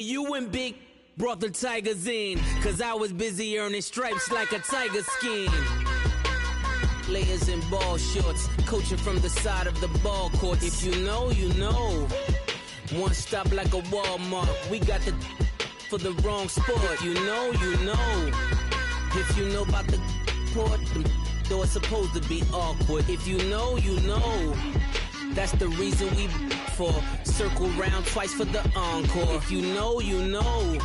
You and Big brought the Tigers in, cause I was busy earning stripes like a tiger skin. Players in ball shorts, coaching from the side of the ball court. If you know, you know. One stop like a Walmart. We got the for the wrong sport. You know, you know. If you know about the port, the door is supposed to be awkward. If you know, you know. That's the reason we for circle round twice for the encore. If you know, you know.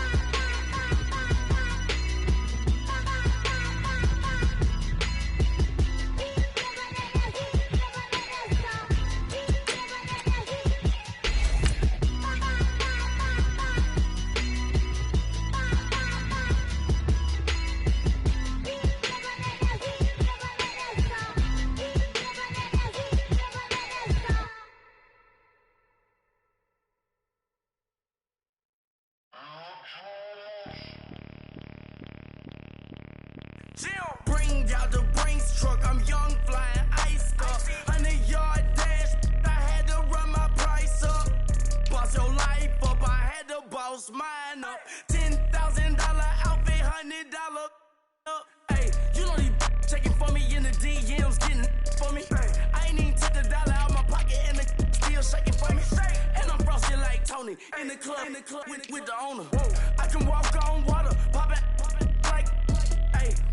Bring out the Brinks truck, I'm young, flying ice up. 100-yard dash, I had to run my price up. Boss your life up, I had to boss mine up. $10,000 outfit, $100 up. Hey, you know these checking for me in the DMs, getting for me. I ain't even took the dollar out my pocket and the still shaking for me. And I'm frosty like Tony in the club with the owner. I can walk on water, pop it like.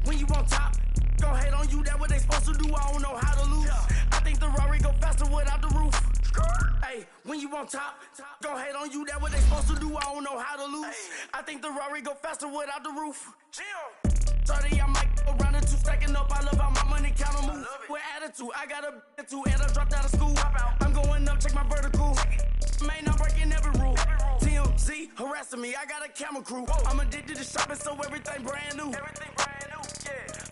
When you on top, gon' hate on you, that what they supposed to do, I don't know how to lose. I think the Rari go faster without the roof. Hey, when you on top, gon' hate on you, that what they supposed to do, I don't know how to lose. I think the Rari go faster without the roof. 30, I might go around the two, stacking up, I love how my money count on move. With attitude, I got a attitude, and I dropped out of school. I'm going up, check my vertical. Man, I'm breaking every rule. TMZ harassing me, I got a camera crew. I'm addicted to shopping, so everything brand new.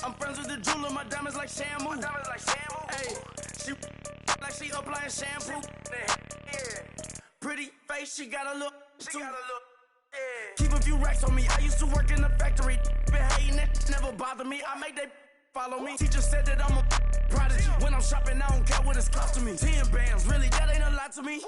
I'm friends with the jeweler, my diamonds like Shamu. Hey, she like she applying shampoo. Pretty face, she got a look. Keep a few racks on me. I used to work in the factory. Been hating it, never bother me. I make they follow me. Teacher said that I'm a prodigy. When I'm shopping, I don't care what it's costing me. 10 bands, really, that ain't a lot to me.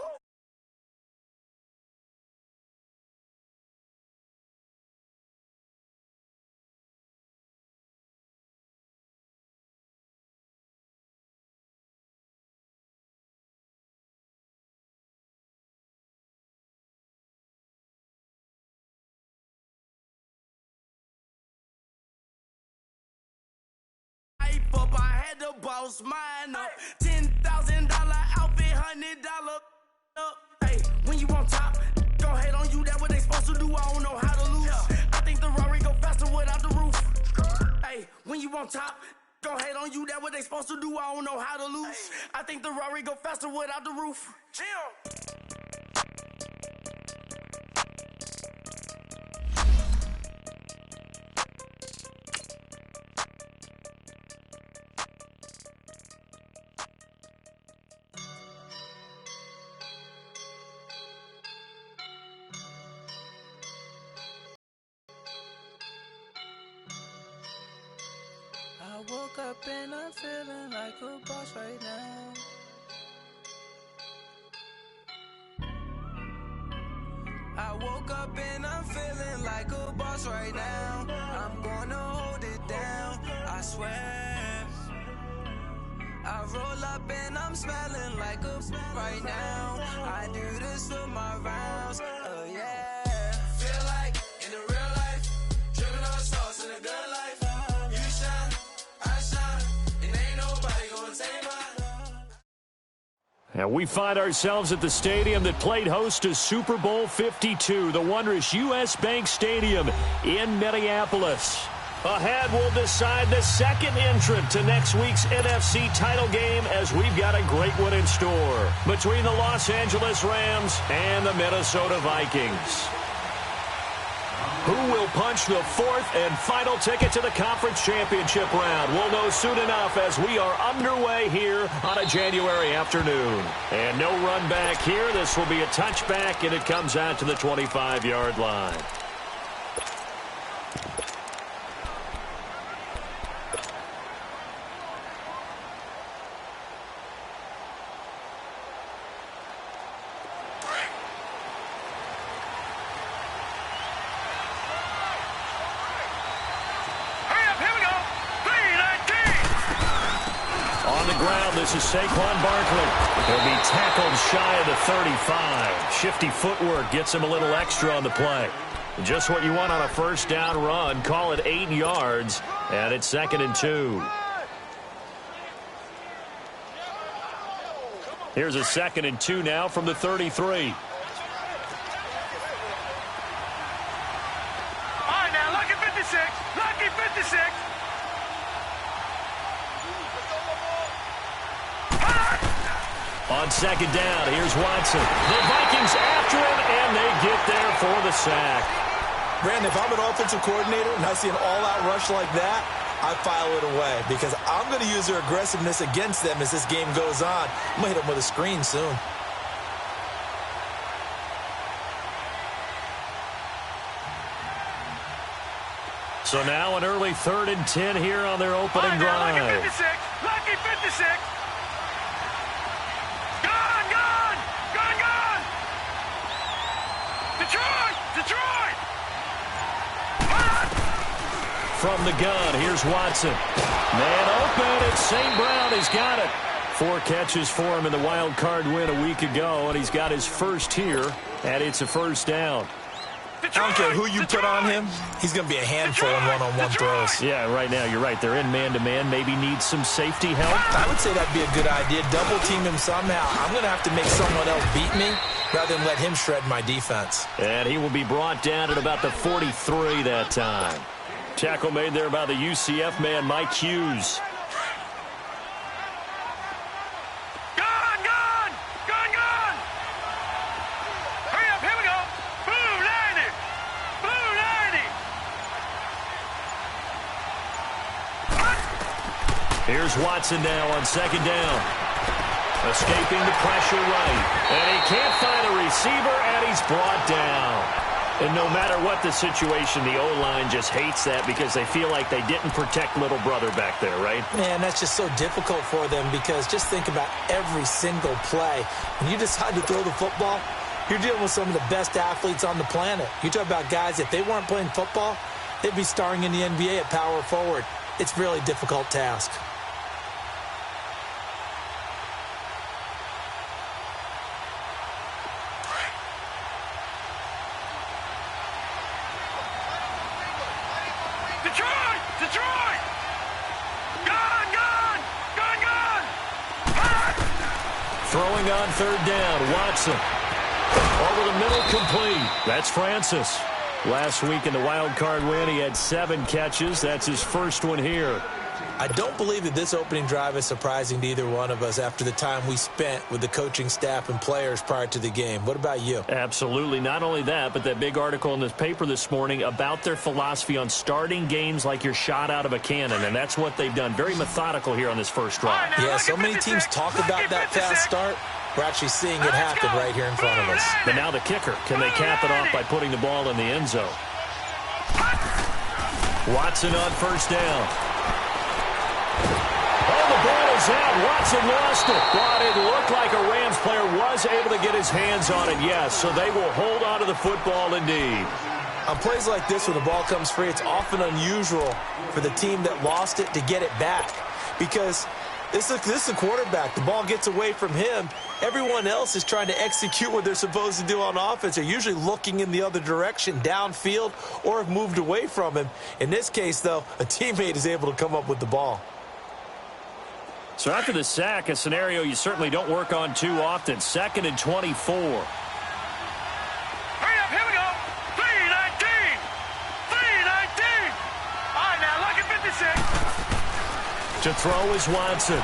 Up, I had to boss mine up. $10,000 outfit, $100 up. Hey, when you on top, gon' hate on you, that what they supposed to do, I don't know how to lose. I think the Rari go faster without the roof. Hey, when you on top, gon' hate on you, that what they supposed to do, I don't know how to lose. I think the Rari go faster without the roof. I woke up and I'm feeling like a boss right now. I woke up and I'm feeling like a boss right now. I'm gonna hold it down, I swear. I roll up and I'm smelling like a right now. I do this for my rounds, oh yeah. Feel like in the real life, dripping on sauce in the good life. You shine, I shine, and ain't nobody gonna take mine. And we find ourselves at the stadium that played host to Super Bowl 52, the wondrous U.S. Bank Stadium in Minneapolis. Ahead, we'll decide the second entrant to next week's NFC title game as we've got a great one in store between the Los Angeles Rams and the Minnesota Vikings. Who will punch the fourth and final ticket to the conference championship round? We'll know soon enough as we are underway here on a January afternoon. And no run back here. This will be a touchback, and it comes out to the 25-yard line. down. This is Saquon Barkley. He'll be tackled shy of the 35. Shifty footwork gets him a little extra on the play. Just what you want on a first down run. Call it 8 yards, and it's 2nd and 2. Here's a 2nd and 2 now from the 33. Lucky 56. On 2nd down, here's Watson. The Vikings after him, and they get there for the sack. Brandon, if I'm an offensive coordinator and I see an all-out rush like that, I file it away because I'm going to use their aggressiveness against them as this game goes on. I'm going to hit them with a screen soon. So now an early 3rd and 10 here on their opening drive. Lucky 56. Lucky 56. Gone, gone, gone, gone. Detroit, Detroit. From the gun, here's Watson. Man open, it's St. Brown. He's got it. 4 catches for him in the wild card win a week ago, and he's got his first here, and it's a first down. I don't care who you put on him, he's going to be a handful in one-on-one throws. Yeah, right now, you're right. They're in man-to-man. Maybe needs some safety help. I would say that'd be a good idea. Double team him somehow. I'm going to have to make someone else beat me rather than let him shred my defense. And he will be brought down at about the 43 that time. Tackle made there by the UCF man, Mike Hughes. Here's Watson now on 2nd down. Escaping the pressure right. And he can't find a receiver, and he's brought down. And no matter what the situation, the O-line just hates that because they feel like they didn't protect little brother back there, right? Man, that's just so difficult for them because just think about every single play. When you decide to throw the football, you're dealing with some of the best athletes on the planet. You talk about guys, if they weren't playing football, they'd be starring in the NBA at power forward. It's a really difficult task. Throwing on 3rd down, Watson. Over the middle, complete. That's Francis. Last week in the wild card win, he had 7 catches. That's his first one here. I don't believe that this opening drive is surprising to either one of us after the time we spent with the coaching staff and players prior to the game. What about you? Absolutely. Not only that, but that big article in this paper this morning about their philosophy on starting games like you're shot out of a cannon, and that's what they've done. Very methodical here on this first drive. Yeah, so many teams talk about that fast start. We're actually seeing it happen right here in front of us. But now the kicker. Can they cap it off by putting the ball in the end zone? Watson on 1st down. Oh, the ball is out. Watson lost it. But it looked like a Rams player was able to get his hands on it, yes. So they will hold on to the football indeed. On plays like this where the ball comes free, it's often unusual for the team that lost it to get it back. Because this is a quarterback. The ball gets away from him. Everyone else is trying to execute what they're supposed to do on offense. They're usually looking in the other direction, downfield, or have moved away from him. In this case, though, a teammate is able to come up with the ball. So after the sack, a scenario you certainly don't work on too often. 2nd and 24. Hurry up, here we go. 3-19. 3-19. All right, now, lucky 56. To throw is Watson.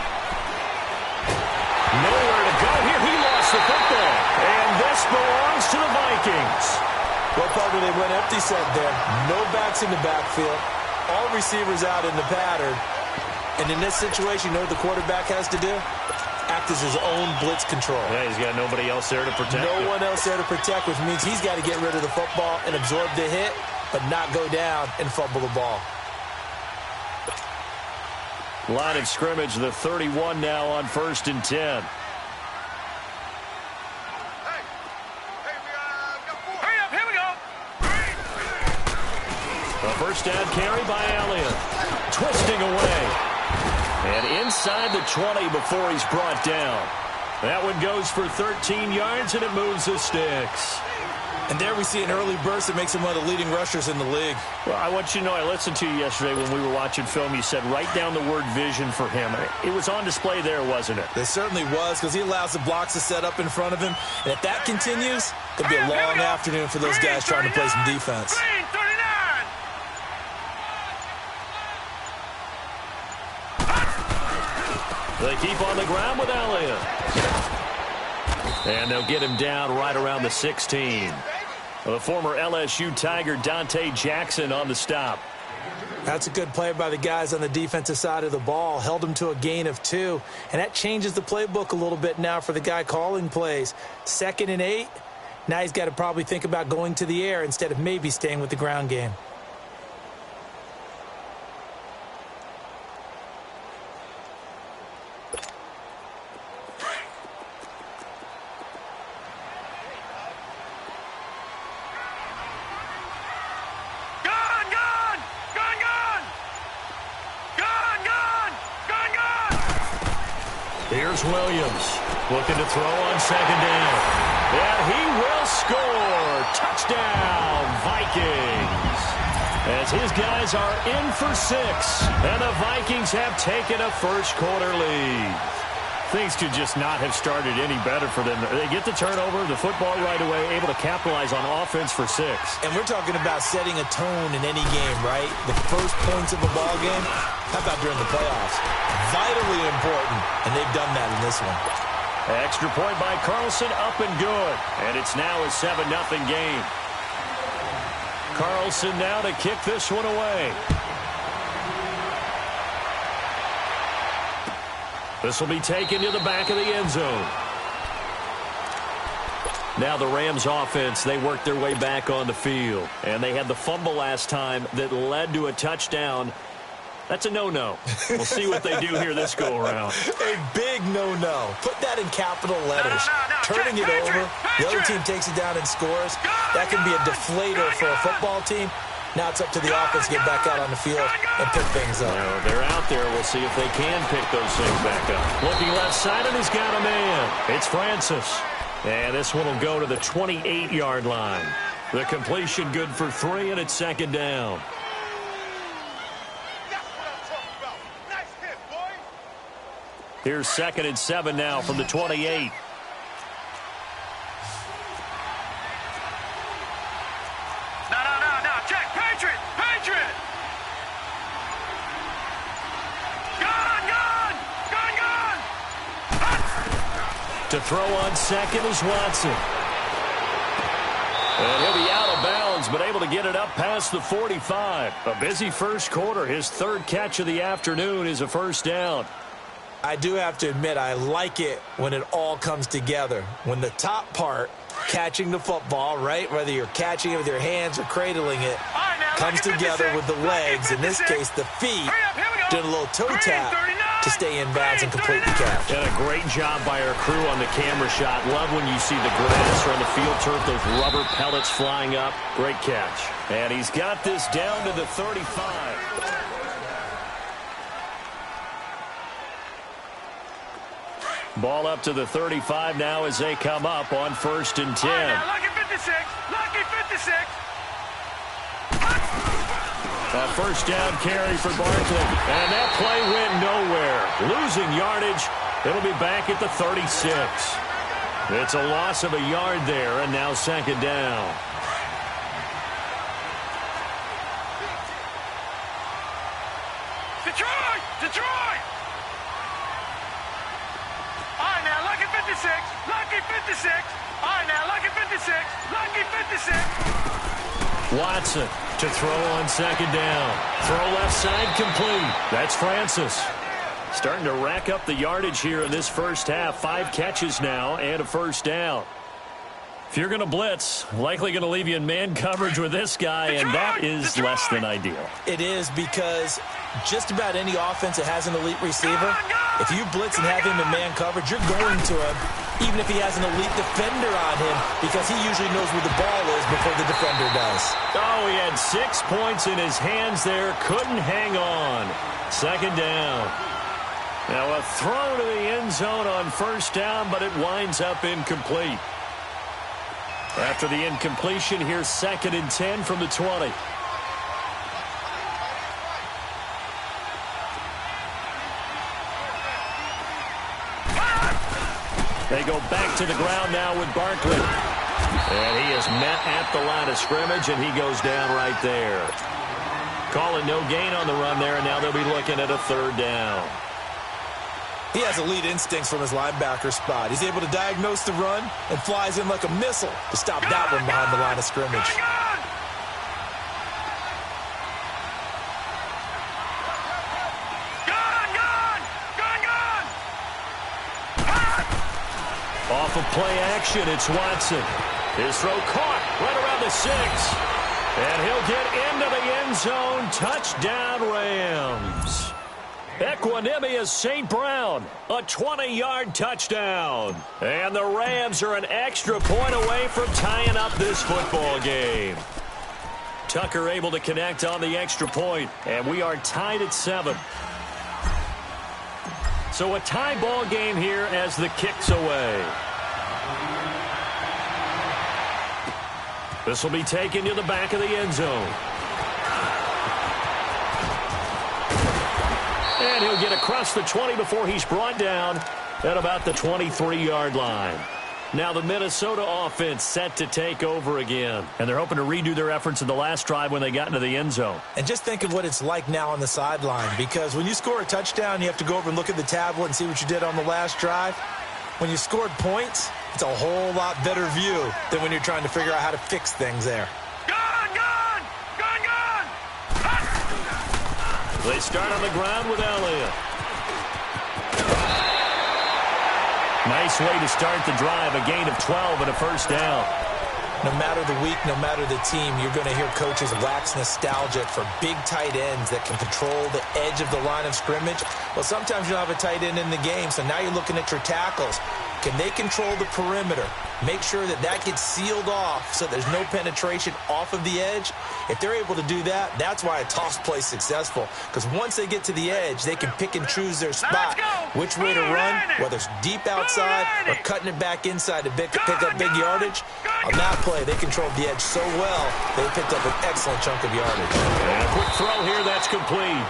Nowhere to go here. He lost the football. And this belongs to the Vikings. Well, partner, they went empty set there. No backs in the backfield. All receivers out in the pattern. And in this situation, you know what the quarterback has to do? Act as his own blitz control. Yeah, he's got nobody else there to protect. No one else there to protect, which means he's got to get rid of the football and absorb the hit, but not go down and fumble the ball. Line of scrimmage, the 31 now on 1st and 10. Hurry up, here we go. A first down carry by Elliott. Twisting away. And inside the 20 before he's brought down. That one goes for 13 yards, and it moves the sticks. And there we see an early burst that makes him one of the leading rushers in the league. Well, I want you to know, I listened to you yesterday when we were watching film. You said write down the word vision for him. It was on display there, wasn't it? It certainly was, because he allows the blocks to set up in front of him. And if that continues, it could be a long afternoon for those guys trying to play some defense. They keep on the ground with Elliott. And they'll get him down right around the 16. The former LSU Tiger Dante Jackson on the stop. That's a good play by the guys on the defensive side of the ball. Held him to a gain of 2. And that changes the playbook a little bit now for the guy calling plays. 2nd and 8. Now he's got to probably think about going to the air instead of maybe staying with the ground game. Here's Williams looking to throw on 2nd down. And he will score. Touchdown, Vikings. As his guys are in for 6. And the Vikings have taken a first-quarter lead. Things could just not have started any better for them. They get the turnover, the football right away, able to capitalize on offense for 6. And we're talking about setting a tone in any game, right? The first points of a ball game, how about during the playoffs? Vitally important, and they've done that in this one. Extra point by Carlson, up and good. And it's now a 7-0 game. Carlson now to kick this one away. This will be taken to the back of the end zone. Now the Rams offense, they worked their way back on the field. And they had the fumble last time that led to a touchdown. That's a no-no. We'll see what they do here this go-around. A big no-no. Put that in capital letters. Turning it over, the other team takes it down and scores. That can be a deflator for a football team. Now it's up to the offense to get back out on the field and pick things up. Well, they're out there. We'll see if they can pick those things back up. Looking left side, and he's got a man. It's Francis. And this one will go to the 28-yard line. The completion good for 3, and it's 2nd down. Here's 2nd and 7 now from the 28. To throw on 2nd is Watson. And he'll be out of bounds, but able to get it up past the 45. A busy first quarter. His 3rd catch of the afternoon is a first down. I do have to admit, I like it when it all comes together. When the top part, catching the football, right, whether you're catching it with your hands or cradling it, comes together with the legs, in this case the feet, doing a little toe tap to stay in bounds and complete the catch. And a great job by our crew on the camera shot. Love when you see the grass or on the field turf, those rubber pellets flying up. Great catch. And he's got this down to the 35. Ball up to the 35 now as they come up on 1st and 10. Lucky 56. Lucky 56. A first down carry for Barkley. And that play went nowhere. Losing yardage. It'll be back at the 36. It's a loss of a yard there, and now 2nd down. Detroit! Detroit! All right, now, lucky 56. Lucky 56. All right, now, lucky 56. Lucky 56. Watson to throw on 2nd down. Throw left side complete. That's Francis. Starting to rack up the yardage here in this first half. 5 catches now and a first down. If you're going to blitz, likely going to leave you in man coverage with this guy, and that is less than ideal. It is, because just about any offense that has an elite receiver, if you blitz and have him in man coverage, you're going to him, even if he has an elite defender on him, because he usually knows where the ball is before the defender does. Oh, he had 6 points in his hands there. Couldn't hang on. 2nd down. Now a throw to the end zone on first down, but it winds up incomplete. After the incompletion, here's 2nd and 10 from the 20. They go back to the ground now with Barkley. And he is met at the line of scrimmage, and he goes down right there. Calling no gain on the run there, and now they'll be looking at a 3rd down. He has elite instincts from his linebacker spot. He's able to diagnose the run and flies in like a missile to stop that one behind the line of scrimmage. Off of play action, it's Watson. His throw caught right around the 6. And he'll get into the end zone. Touchdown, Rams. Equanimous St. Brown, a 20-yard touchdown. And the Rams are an extra point away from tying up this football game. Tucker able to connect on the extra point, and we are tied at 7. So a tie ball game here as the kick's away. This will be taken to the back of the end zone. And he'll get across the 20 before he's brought down at about the 23-yard line. Now the Minnesota offense set to take over again. And they're hoping to redo their efforts in the last drive when they got into the end zone. And just think of what it's like now on the sideline, because when you score a touchdown, you have to go over and look at the tablet and see what you did on the last drive. When you scored points, it's a whole lot better view than when you're trying to figure out how to fix things there. They start on the ground with Elliott. Nice way to start the drive, a gain of 12 and a first down. No matter the week, no matter the team, you're going to hear coaches wax nostalgic for big tight ends that can control the edge of the line of scrimmage. Well, sometimes you don't have a tight end in the game, so now you're looking at your tackles. Can they control the perimeter? Make sure that that gets sealed off so there's no penetration off of the edge. If they're able to do that, that's why a toss play is successful. Because once they get to the edge, they can pick and choose their spot, which way to run, whether it's deep outside or cutting it back inside to pick up big yardage. On that play, they controlled the edge so well, they picked up an excellent chunk of yardage. And a quick throw here, that's complete.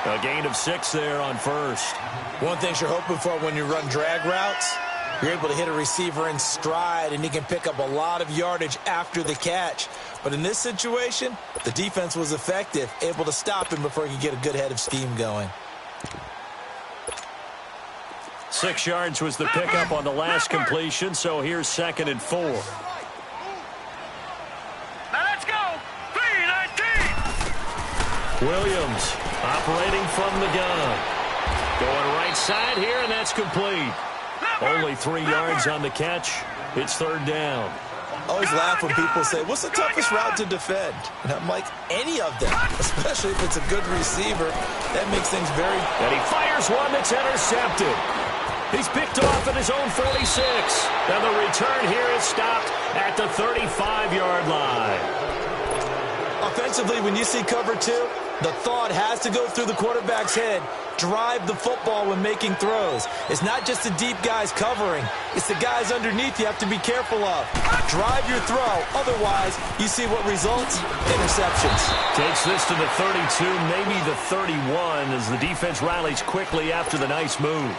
A gain of 6 there on first. One thing you're hoping for when you run drag routes, you're able to hit a receiver in stride, and he can pick up a lot of yardage after the catch. But in this situation, the defense was effective, able to stop him before he could get a good head of steam going. 6 yards was the pickup on the last completion, so here's 2nd and 4. Now let's go. 3-19. Williams operating from the gun. Going right side here, and that's complete. Only 3 yards on the catch. It's 3rd down. I always laugh when people say, what's the toughest route to defend? And I'm like, any of them, especially if it's a good receiver. That makes things very... And he fires one that's intercepted. He's picked off at his own 46. And the return here is stopped at the 35-yard line. Offensively, when you see cover 2, the thought has to go through the quarterback's head. Drive the football when making throws. It's not just the deep guys covering. It's the guys underneath you have to be careful of. Drive your throw. Otherwise, you see what results? Interceptions. Takes this to the 32, maybe the 31, as the defense rallies quickly after the nice move.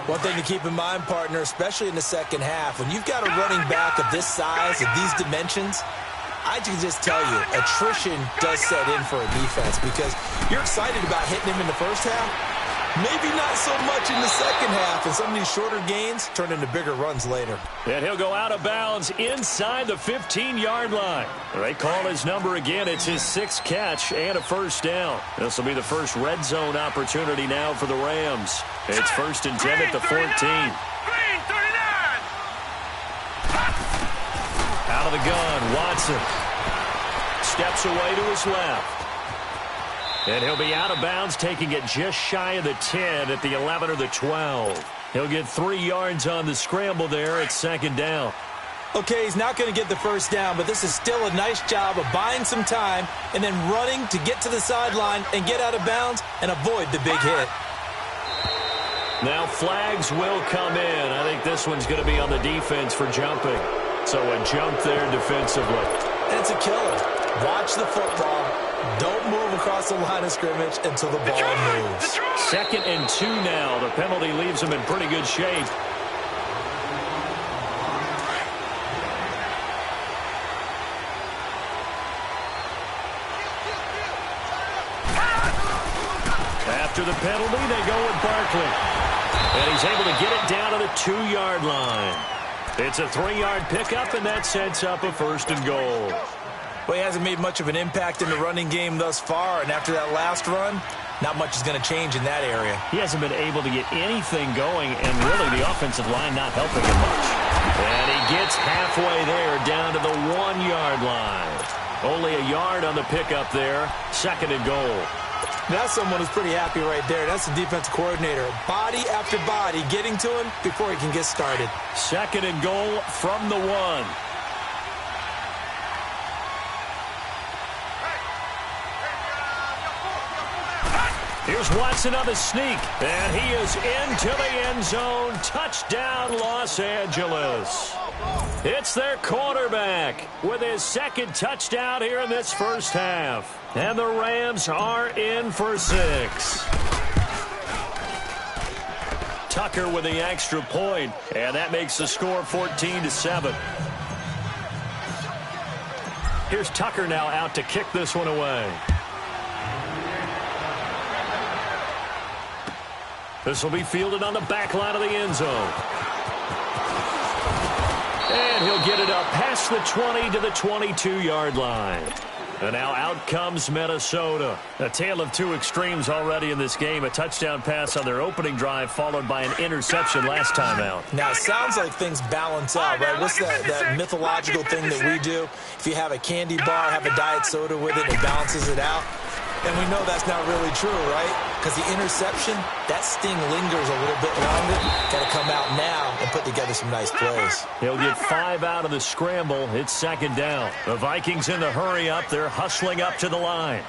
One thing to keep in mind, partner, especially in the second half, when you've got a running back of this size, of these dimensions, I can just tell you, attrition does set in for a defense because you're excited about hitting him in the first half. Maybe not so much in the second half, and some of these shorter gains turn into bigger runs later. And he'll go out of bounds inside the 15-yard line. They call his number again. It's his 6th catch and a first down. This will be the first red zone opportunity now for the Rams. It's 1st and 10 at the 14. Out of the gun, Watson steps away to his left. And he'll be out of bounds, taking it just shy of the 10 at the 11 or the 12. He'll get 3 yards on the scramble there at 2nd down. Okay, he's not going to get the first down, but this is still a nice job of buying some time and then running to get to the sideline and get out of bounds and avoid the big hit. Now flags will come in. I think this one's going to be on the defense for jumping. So a jump there defensively. And it's a killer. Watch the football. Don't move across the line of scrimmage until the ball moves. 2nd and 2 now. The penalty leaves them in pretty good shape. After the penalty, they go with Barkley. And he's able to get it down to the 2-yard line. It's a 3-yard pickup, and that sets up a 1st and goal. Well, he hasn't made much of an impact in the running game thus far, and after that last run, not much is going to change in that area. He hasn't been able to get anything going, and really the offensive line not helping him much. And he gets halfway there, down to the 1-yard line. Only a yard on the pickup there, 2nd and goal. That's someone who's pretty happy right there. That's the defensive coordinator. Body after body getting to him before he can get started. 2nd and goal from the 1. Here's Watson on the sneak, and he is into the end zone. Touchdown, Los Angeles. It's their quarterback with his 2nd touchdown here in this first half. And the Rams are in for 6. Tucker with the extra point, and that makes the score 14-7. Here's Tucker now out to kick this one away. This will be fielded on the back line of the end zone. And he'll get it up past the 20 to the 22-yard line. And now out comes Minnesota. A tale of two extremes already in this game. A touchdown pass on their opening drive followed by an interception last time out. Now, it sounds like things balance out, right? What's that mythological thing that we do? If you have a candy bar, have a diet soda with it, it balances it out. And we know that's not really true, right? Because the interception, that sting lingers a little bit longer. Got to come out now and put together some nice plays. He'll get 5 out of the scramble. It's 2nd down. The Vikings in the hurry up. They're hustling up to the line.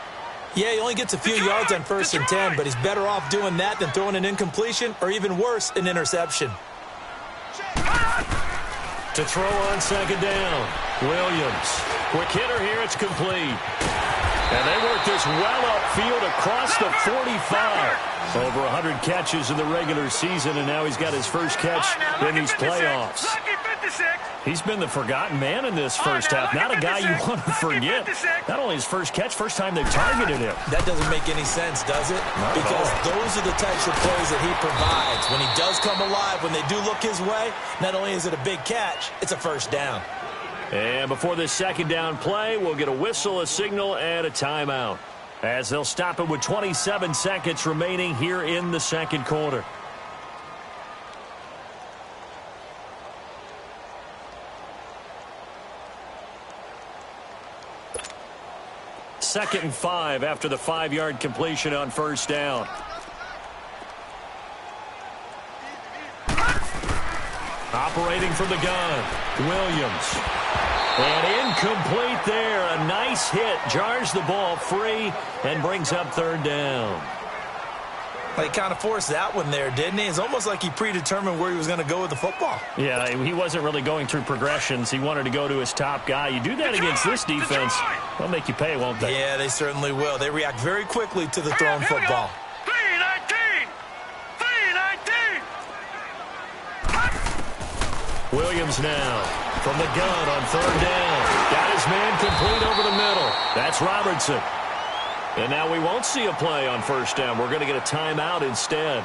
Yeah, he only gets a few yards on 1st and 10, but he's better off doing that than throwing an incompletion or even worse, an interception. To throw on 2nd down, Williams. Quick hitter here. It's complete. And they work this well upfield across the 45. Over 100 catches in the regular season, and now he's got his first catch in these playoffs. He's been the forgotten man in this first half. Not a guy you want to forget. Not only his first catch, first time they've targeted him. That doesn't make any sense, does it? Because those are the types of plays that he provides. When he does come alive, when they do look his way, not only is it a big catch, it's a first down. And before this 2nd down play, we'll get a whistle, a signal, and a timeout, as they'll stop it with 27 seconds remaining here in the 2nd quarter. Second and 5 after the 5-yard completion on 1st down. Operating from the gun, Williams. And incomplete there. A nice hit. Jars the ball free and brings up 3rd down. Well, he kind of forced that one there, didn't he? It's almost like he predetermined where he was going to go with the football. Yeah, he wasn't really going through progressions. He wanted to go to his top guy. You do that against this defense, they'll make you pay, won't they? Yeah, they certainly will. They react very quickly to the thrown football. 3-19. Williams now from the gun on 3rd down. Got his man complete over the middle. That's Robertson. And now we won't see a play on 1st down. We're going to get a timeout instead,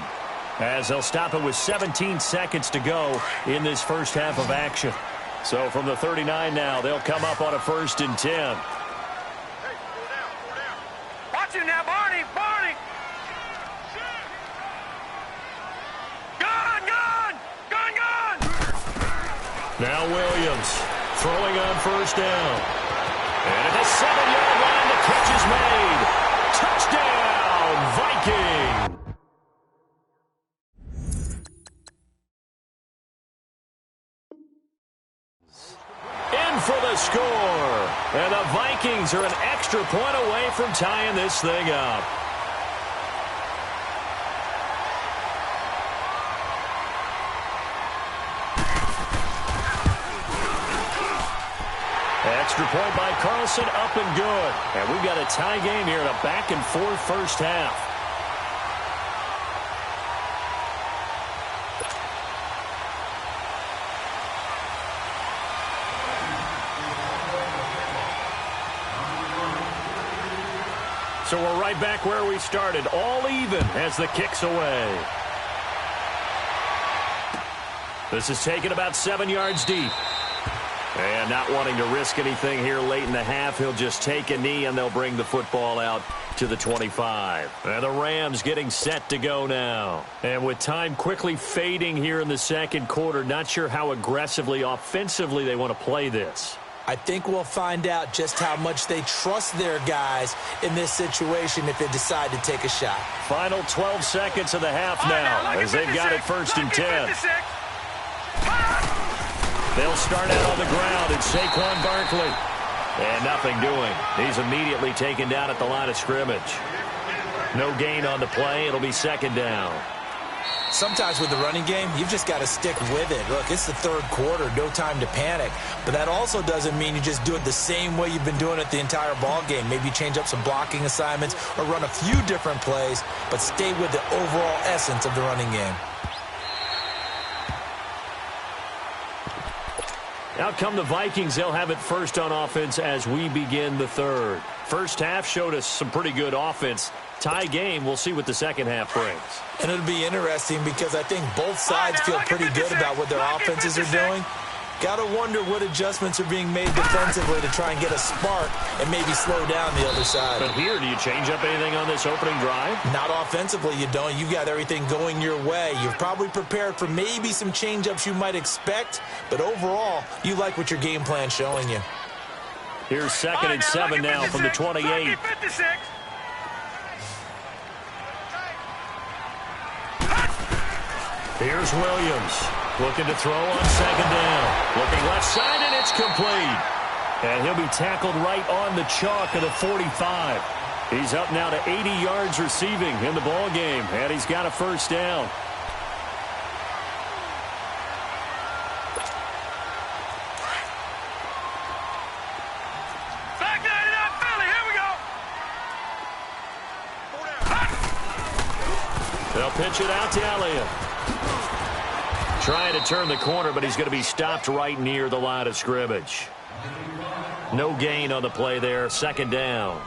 as they'll stop it with 17 seconds to go in this first half of action. So from the 39 now, they'll come up on a 1st and 10. Watch him now, Barney. Now Williams throwing on 1st down. And at the 7-yard line, the catch is made. Touchdown, Viking! In for the score. And the Vikings are an extra point away from tying this thing up. Extra point by Carlson, up and good. And we've got a tie game here in a back-and-forth first half. So we're right back where we started, all even as the kick's away. This is taken about 7 yards deep. And not wanting to risk anything here late in the half, he'll just take a knee and they'll bring the football out to the 25. And the Rams getting set to go now. And with time quickly fading here in the second quarter, not sure how aggressively, offensively they want to play this. I think we'll find out just how much they trust their guys in this situation if they decide to take a shot. Final 12 seconds of the half now as they've got it 1st and 10. They'll start out on the ground. It's Saquon Barkley. And nothing doing. He's immediately taken down at the line of scrimmage. No gain on the play. It'll be 2nd down. Sometimes with the running game, you've just got to stick with it. Look, it's the 3rd quarter, no time to panic. But that also doesn't mean you just do it the same way you've been doing it the entire ball game. Maybe change up some blocking assignments or run a few different plays, but stay with the overall essence of the running game. Out come the Vikings. They'll have it first on offense as we begin the 3rd. First half showed us some pretty good offense. Tie game, we'll see what the second half brings. And it'll be interesting because I think both sides feel pretty good about what their offenses are doing. Got to wonder what adjustments are being made defensively to try and get a spark and maybe slow down the other side. But here, do you change up anything on this opening drive? Not offensively, you don't. You've got everything going your way. You're probably prepared for maybe some change-ups you might expect, but overall, you like what your game plan's showing you. Here's 2nd and 7 now from the 28. Here's Williams, looking to throw on 2nd down. Looking left side, and it's complete. And he'll be tackled right on the chalk of the 45. He's up now to 80 yards receiving in the ball game, and he's got a 1st down. Back nine it up, Philly. Here we go. They'll pitch it out to Elliott. Trying to turn the corner, but he's going to be stopped right near the line of scrimmage. No gain on the play there. 2nd down.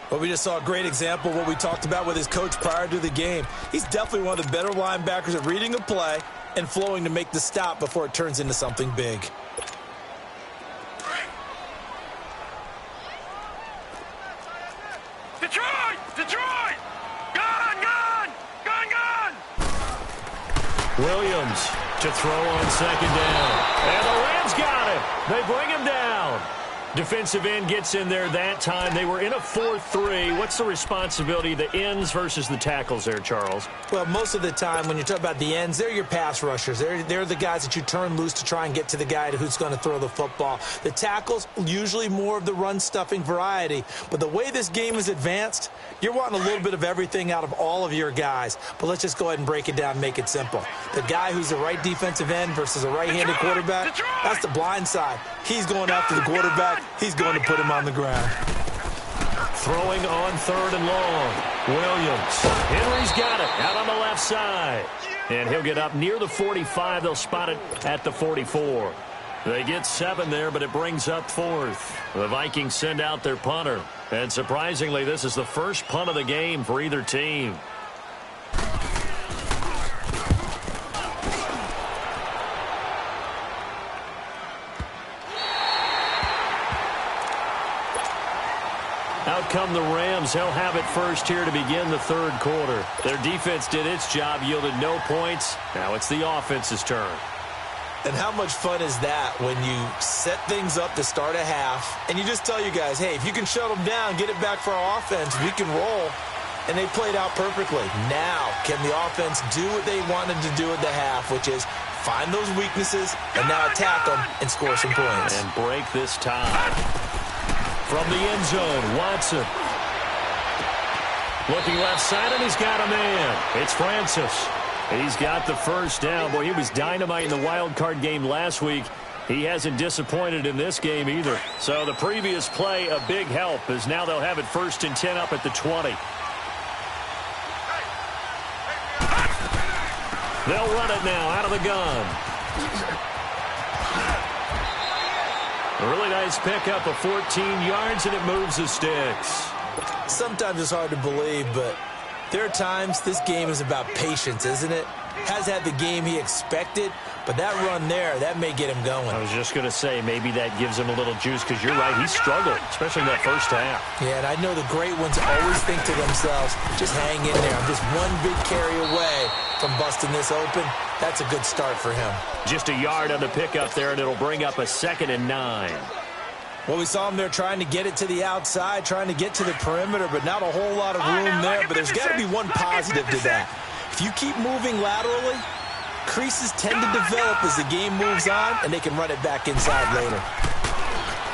Well, we just saw a great example of what we talked about with his coach prior to the game. He's definitely one of the better linebackers at reading a play and flowing to make the stop before it turns into something big. Detroit! Detroit! Gone! Gone! Gone! Gone! Williams to throw on 2nd down. And the Rams got it. They bring him down. Defensive end gets in there that time. They were in a 4-3. What's the responsibility of the ends versus the tackles there, Charles? Well, most of the time when you talk about the ends, they're your pass rushers. They're the guys that you turn loose to try and get to the guy who's going to throw the football. The tackles, usually more of the run-stuffing variety. But the way this game is advanced, you're wanting a little bit of everything out of all of your guys. But let's just go ahead and break it down and make it simple. The guy who's the right defensive end versus a right-handed quarterback, that's the blind side. He's going after the quarterback. He's going to put him on the ground. Throwing on 3rd and long. Williams. Henry's got it out on the left side. And he'll get up near the 45. They'll spot it at the 44. They get 7 there, but it brings up 4th. The Vikings send out their punter. And surprisingly, this is the first punt of the game for either team. Out come the Rams. They'll have it first here to begin the 3rd quarter. Their defense did its job, yielded no points. Now it's the offense's turn. And how much fun is that when you set things up to start a half and you just tell you guys, hey, if you can shut them down, get it back for our offense, we can roll. And they played out perfectly. Now, can the offense do what they wanted to do at the half, which is find those weaknesses and now attack them and score some points. And break this tie. From the end zone, Watson. Looking left side, and he's got a man. It's Francis. He's got the 1st down. Boy, he was dynamite in the wild card game last week. He hasn't disappointed in this game either. So the previous play, a big help, as now they'll have it 1st and 10 up at the 20. They'll run it now out of the gun. A really nice pickup of 14 yards, and it moves the sticks. Sometimes it's hard to believe, but there are times this game is about patience, isn't it? Has had the game he expected, but that run there, that may get him going. I was just going to say, maybe that gives him a little juice, because you're right, he struggled, especially in that first half. Yeah, and I know the great ones always think to themselves, just hang in there. I'm just one big carry away from busting this open. That's a good start for him. Just a yard on the pickup there, and it'll bring up a 2nd and 9. Well, we saw him there trying to get it to the outside, trying to get to the perimeter, but not a whole lot of room there. But there's got to be one positive to that. If you keep moving laterally, creases tend to develop as the game moves on, and they can run it back inside later.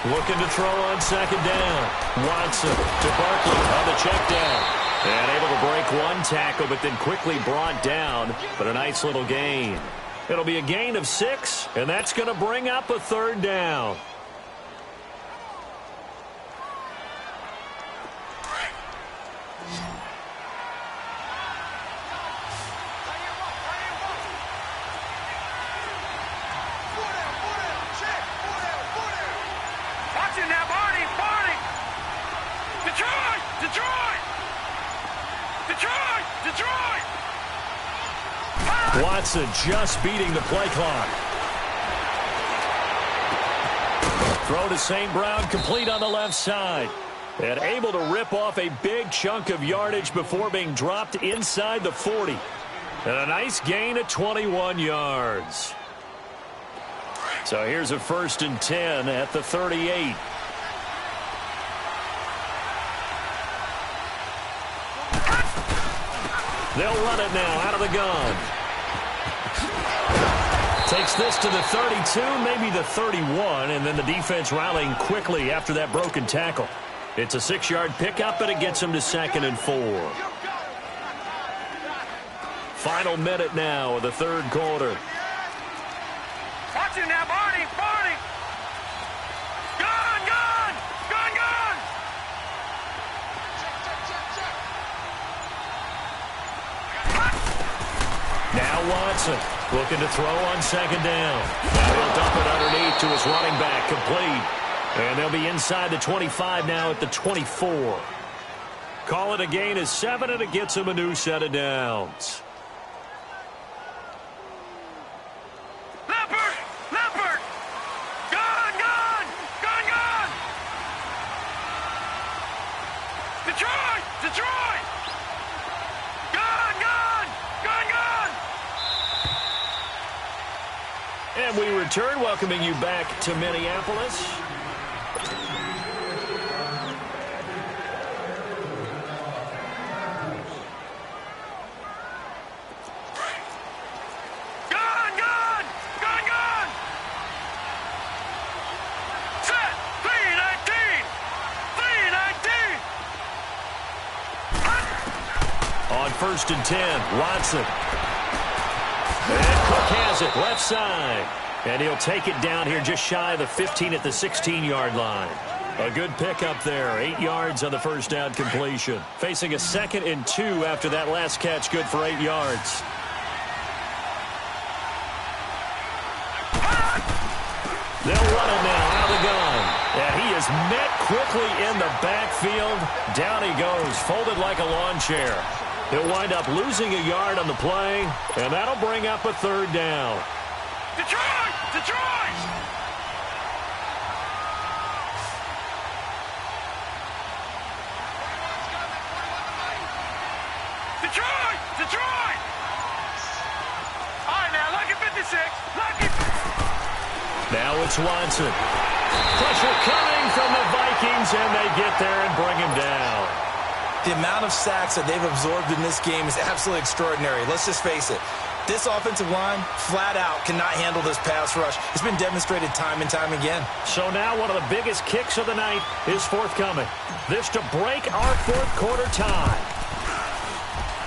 Looking to throw on 2nd down. Watson to Barkley on the check down. And able to break one tackle, but then quickly brought down. But a nice little gain. It'll be a gain of 6, and that's going to bring up a 3rd down. Watson just beating the play clock. Throw to St. Brown, complete on the left side. And able to rip off a big chunk of yardage before being dropped inside the 40. And a nice gain of 21 yards. So here's a 1st and 10 at the 38. They'll run it now out of the gun. Takes this to the 32, maybe the 31, and then the defense rallying quickly after that broken tackle. It's a 6-yard pickup, but it gets him to 2nd and 4. Final minute now of the 3rd quarter. Watch it now, Barney! Barney! Gun! Gun! Gun! Gun! Now Watson looking to throw on 2nd down. Now he'll dump it underneath to his running back, complete. And they'll be inside the 25 now at the 24. Call it a gain of 7, and it gets him a new set of downs. Leopard! Leopard! Gun! Gun! Gun! Gun! Detroit! Detroit! Gun! Gun! Gun! Gun! And we return, welcoming you back to Minneapolis. Gun! Gun! Gun! Gun! Set! 319! 319! On 1st and 10, Watson. And Cook has it, left side. And he'll take it down here just shy of the 15 at the 16-yard line. A good pickup there, 8 yards on the first down completion. Facing a 2nd and 2 after that last catch, good for 8 yards. They'll run it now out of the gun. And he is met quickly in the backfield. Down he goes, folded like a lawn chair. He'll wind up losing a yard on the play, and that'll bring up a 3rd down. Detroit! Detroit! Detroit! Detroit! All right, now, lucky 56. Lucky. Now it's Watson. Pressure coming from the Vikings, and they get there and bring him down. The amount of sacks that they've absorbed in this game is absolutely extraordinary. Let's just face it. This offensive line, flat out, cannot handle this pass rush. It's been demonstrated time and time again. So now one of the biggest kicks of the night is forthcoming. This to break our 4th quarter tie.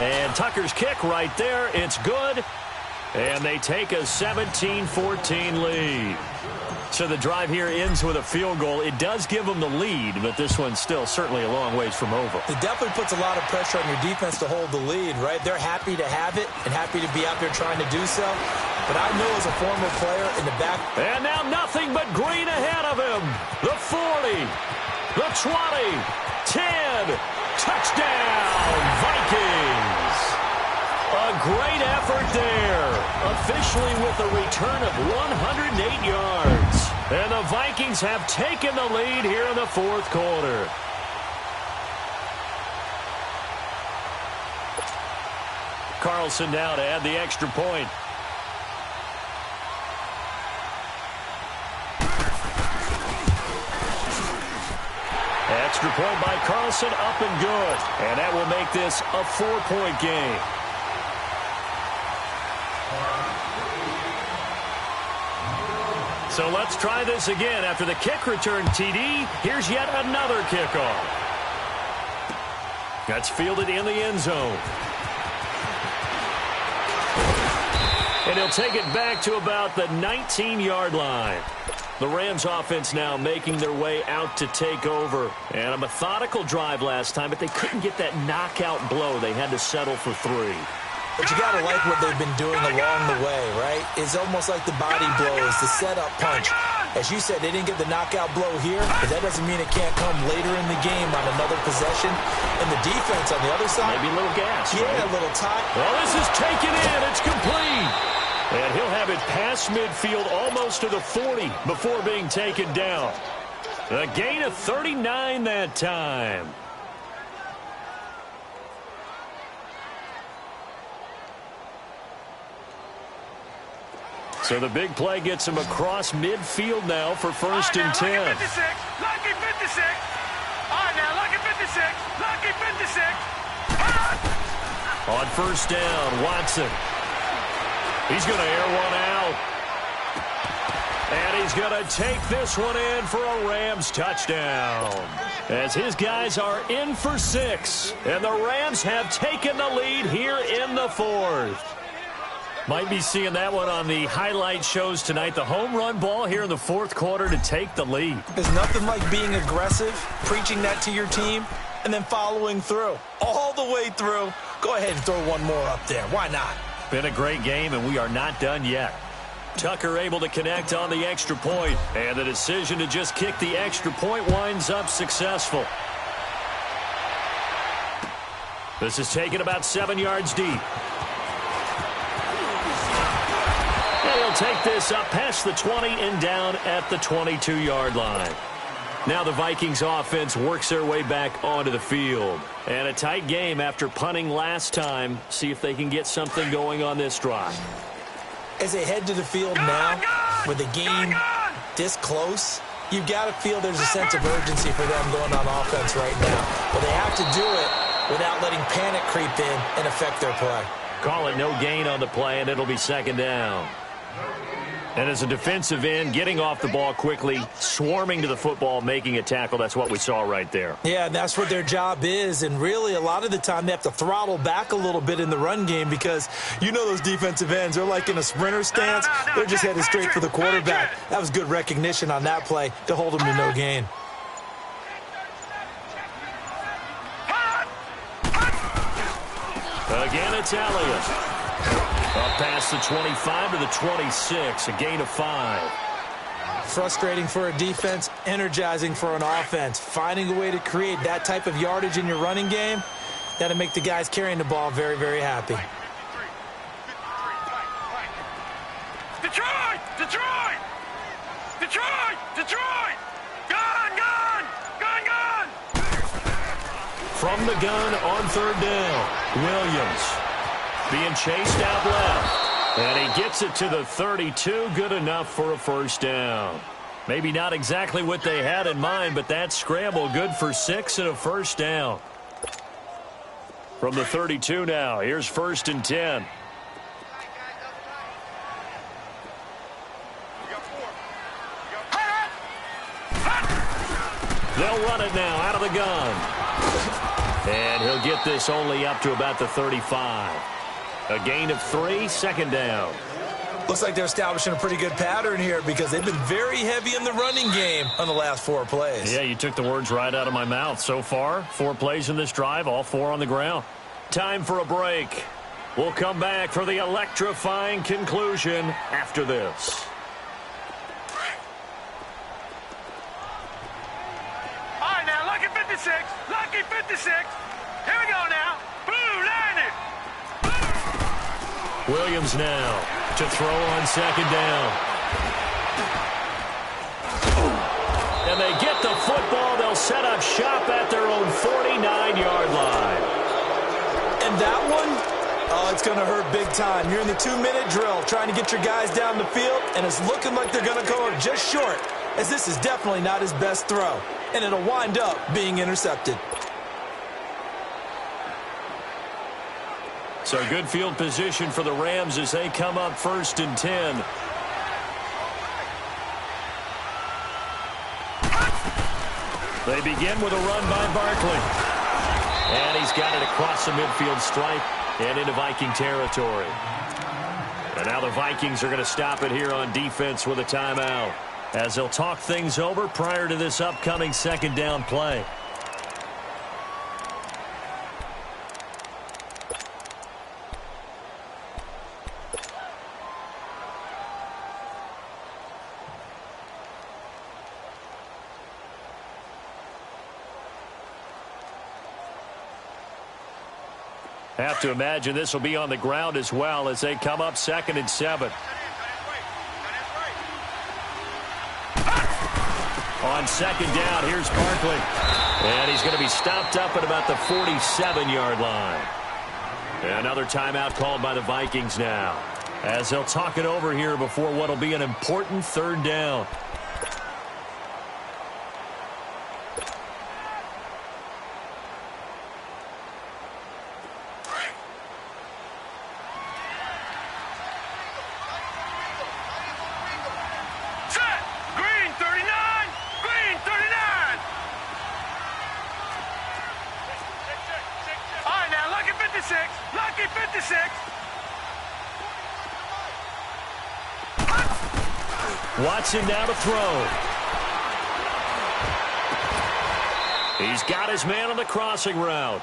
And Tucker's kick right there. It's good. And they take a 17-14 lead. So the drive here ends with a field goal. It does give them the lead, but this one's still certainly a long ways from over. It definitely puts a lot of pressure on your defense to hold the lead, right? They're happy to have it and happy to be out there trying to do so. But I know as a former player in the back. And now nothing but green ahead of him. The 40, the 20, 10, touchdown, Vikings. A great effort there. Officially with a return of 108 yards. And the Vikings have taken the lead here in the fourth quarter. Carlson now to add the extra point. Extra point by Carlson, up and good. And that will make this a 4-point game. So let's try this again. After the kick return TD, here's yet another kickoff. That's fielded in the end zone. And he'll take it back to about the 19-yard line. The Rams offense now making their way out to take over. And a methodical drive last time, but they couldn't get that knockout blow. They had to settle for 3. But you got to like what they've been doing along the way, right? It's almost like the body blows, the setup punch. As you said, they didn't get the knockout blow here, but that doesn't mean it can't come later in the game on another possession. And the defense on the other side. Maybe a little gas. Yeah, right? a little tie. Well, this is taken in. It's complete. And he'll have it past midfield almost to the 40 before being taken down. A gain of 39 that time. So the big play gets him across midfield now for first and 10. Lucky 56. Lucky 56. All right, now, lucky 56. Lucky 56. On first down, Watson. He's going to air one out. And he's going to take this one in for a Rams touchdown. As his guys are in for 6. And the Rams have taken the lead here in the fourth. Might be seeing that one on the highlight shows tonight. The home run ball here in the fourth quarter to take the lead. There's nothing like being aggressive, preaching that to your team, and then following through. All the way through. Go ahead and throw one more up there. Why not? Been a great game, and we are not done yet. Tucker able to connect on the extra point, and the decision to just kick the extra point winds up successful. This is taken about 7 yards deep. And he'll take this up past the 20 and down at the 22-yard line. Now the Vikings offense works their way back onto the field. And a tight game after punting last time. See if they can get something going on this drive. As they head to the field now, with the game this close, you've got to feel there's a sense of urgency for them going on offense right now. But they have to do it without letting panic creep in and affect their play. Call it no gain on the play, and it'll be second down. And as a defensive end, getting off the ball quickly, swarming to the football, making a tackle, that's what we saw right there. Yeah, and that's what their job is. And really, a lot of the time, they have to throttle back a little bit in the run game because you know those defensive ends, they're like in a sprinter stance. They're just headed straight for the quarterback. That was good recognition on that play to hold them to no gain. Again, it's Elliott. Up past the 25 to the 26, a gain of 5. Frustrating for a defense, energizing for an offense. Finding a way to create that type of yardage in your running game, that'll make the guys carrying the ball very, very happy. Detroit! Detroit! Detroit! Detroit! Gun! Gun! Gun! Gun! From the gun on third down, Williams. Being chased out left. And he gets it to the 32. Good enough for a first down. Maybe not exactly what they had in mind, but that scramble good for 6 and a first down. From the 32 now, here's first and 10. They'll run it now out of the gun. And he'll get this only up to about the 35. A gain of 3, second down. Looks like they're establishing a pretty good pattern here because they've been very heavy in the running game on the last 4 plays. Yeah, you took the words right out of my mouth. So far, 4 plays in this drive, all 4 on the ground. Time for a break. We'll come back for the electrifying conclusion after this. All right, now, lucky 56. Lucky 56. Here we go now. Blue Lightning. Williams now to throw on second down. And they get the football. They'll set up shop at their own 49-yard line. And that one, it's going to hurt big time. You're in the 2-minute drill trying to get your guys down the field, and it's looking like they're going to come up just short, as this is definitely not his best throw, and it'll wind up being intercepted. So good field position for the Rams as they come up 1st and 10. They begin with a run by Barkley. And he's got it across the midfield stripe and into Viking territory. And now the Vikings are going to stop it here on defense with a timeout, as they'll talk things over prior to this upcoming 2nd down play. Have to imagine this will be on the ground as well as they come up 2nd and 7. On 2nd down, here's Barkley. And he's going to be stopped up at about the 47-yard line. Another timeout called by the Vikings now, as they'll talk it over here before what will be an important 3rd down. Lucky 56. Watson now to throw. He's got his man on the crossing route.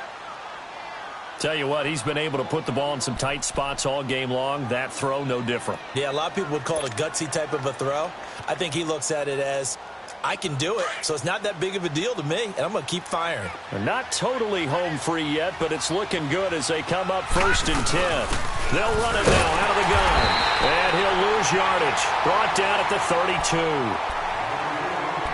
Tell you what, he's been able to put the ball in some tight spots all game long. That throw, no different. Yeah, a lot of people would call it a gutsy type of a throw. I think he looks at it as, I can do it, so it's not that big of a deal to me, and I'm going to keep firing. They're not totally home free yet, but it's looking good as they come up 1st and 10. They'll run it now out of the gun, and he'll lose yardage. Brought down at the 32.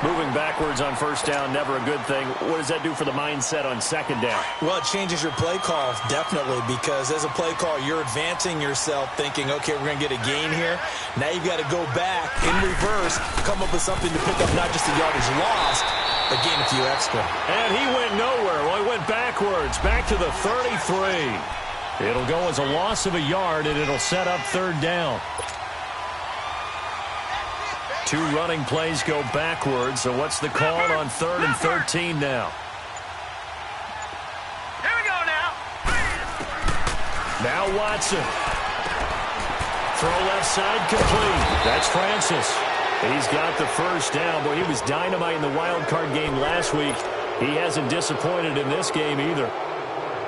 Moving backwards on 1st down, never a good thing. What does that do for the mindset on 2nd down? Well, it changes your play call, definitely, because as a play call, you're advancing yourself thinking, okay, we're going to get a gain here. Now you've got to go back in reverse, come up with something to pick up not just the yardage lost, but gain a few extra. And he went nowhere. Well, he went backwards, back to the 33. It'll go as a loss of a yard, and it'll set up 3rd down. 2 running plays go backwards, so what's the call on 3rd and 13 now? Here we go now. Now Watson. Throw left side complete. That's Francis. He's got the 1st down. Boy, he was dynamite in the wild card game last week. He hasn't disappointed in this game either.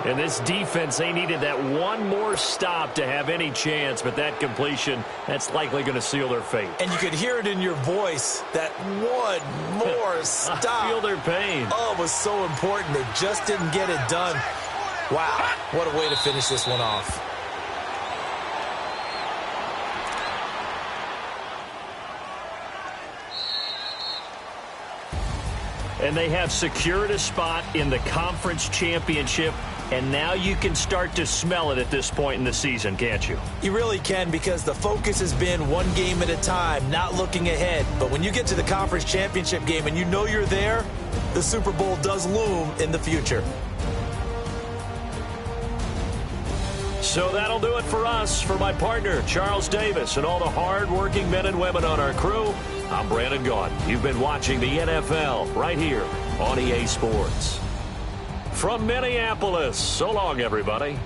And this defense, they needed that one more stop to have any chance, but that completion, that's likely going to seal their fate. And you could hear it in your voice, that one more stop. I feel their pain. Oh, it was so important. They just didn't get it done. Wow, what a way to finish this one off. And they have secured a spot in the conference championship. And now you can start to smell it at this point in the season, can't you? You really can, because the focus has been one game at a time, not looking ahead. But when you get to the conference championship game and you know you're there, the Super Bowl does loom in the future. So that'll do it for us. For my partner, Charles Davis, and all the hard-working men and women on our crew, I'm Brandon Gaudin. You've been watching the NFL right here on EA Sports. From Minneapolis, so long, everybody.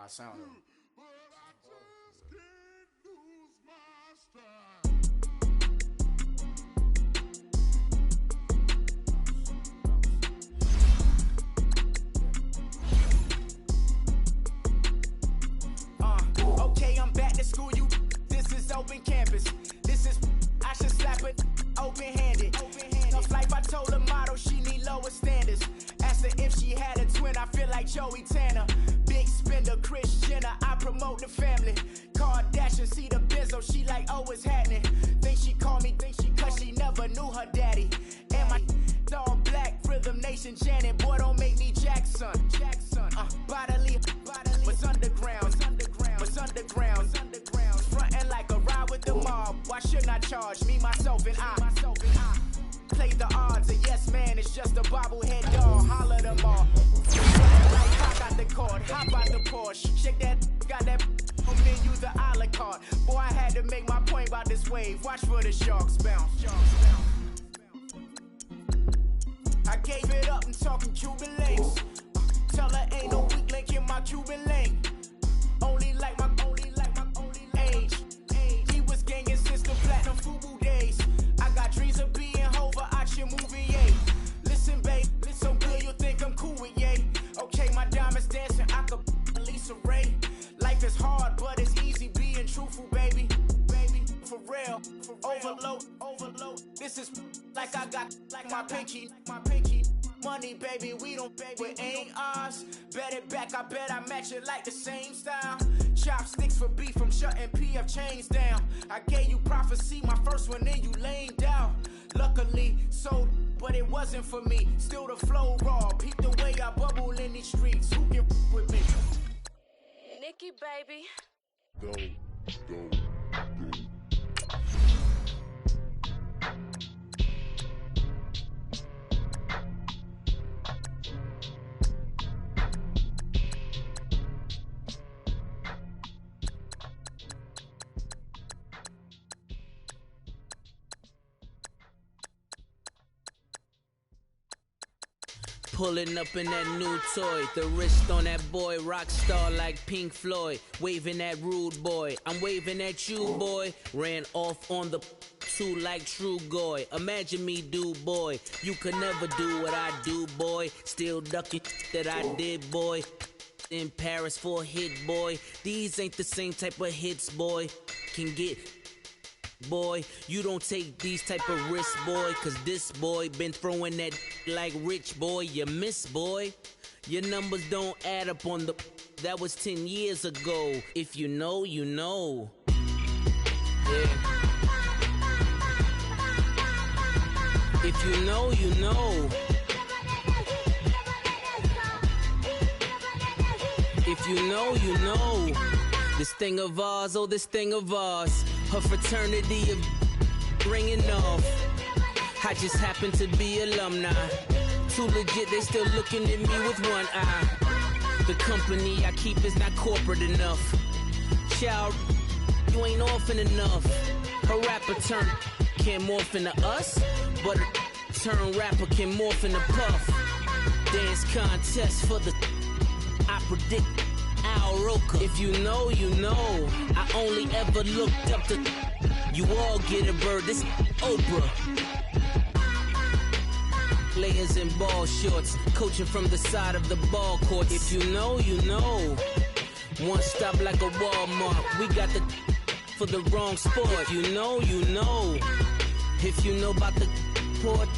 I sound him. Okay, I'm back to school, you. This is open campus. This is, I should slap it open-handed. Tough life, I told her motto, she need lower standards. Asked her if she had a twin, I feel like Joey Tanner. Big spender, Kris Jenner, I promote the family. Kardashian, see the Benzo, she like, oh, it's happening. Think she called me, cause she never knew her daddy. And my all black, Rhythm Nation, Janet, boy, don't make me Jackson. Bodily, what's underground, what's underground, frontin' like a ride with the mob. Why shouldn't I charge me, myself, and I? Play the odds, a yes man is just a bobblehead dog. Holler them all. Like hop out the court, hop out the Porsche. Shake that, got that on menu, the a la carte. Boy, I had to make my point about this wave. Watch for the sharks bounce. I gave it up and talking Cuban links. Tell her ain't no weak link in my Cuban link. Only like my age. He was gangin' since the platinum FUBU days. I got dreams of being Hova out your movie, yay. Listen, babe, listen good, you think I'm cool with yay. Okay, my diamonds dancing, I could Lisa Ray. Life is hard, but it's easy being truthful, baby. For real, overload. This is like I got like my pinky. Money, baby, we don't pay, it ain't ours. Bet it back, I bet I match it like the same style. Chopsticks for beef from shutting PF chains down. I gave you prophecy, my first one, then you laying down. Luckily, sold, but it wasn't for me. Still the flow raw, peep the way I bubble in these streets. Who can with me? Nikki, baby. Go. Pulling up in that new toy, the wrist on that boy, rock star like Pink Floyd, waving at rude boy, I'm waving at you boy, ran off on the two like True Goy, imagine me do boy, you could never do what I do boy, still ducking that I did boy, in Paris for a hit boy, these ain't the same type of hits boy, can get boy, you don't take these type of risks, boy, cause this boy been throwing that like rich boy, you miss, boy. Your numbers don't add up on the, that was 10 years ago. If you know, you know. Yeah. If you know, you know. If you know, you know. This thing of ours, oh, this thing of ours. Her fraternity of ringing off. I just happen to be alumni. Too legit, they still looking at me with one eye. The company I keep is not corporate enough. Child, you ain't orphan enough. Her rapper turn can't morph into us, but a turn rapper can morph into Puff. Dance contest for the, I predict Al Roker. If you know, you know. I only ever looked up to, you all get a bird, this Oprah. Players in ball shorts, coaching from the side of the ball court. If you know, you know. One stop like a Walmart. We got the for the wrong sport. If you know, you know. If you know about the port,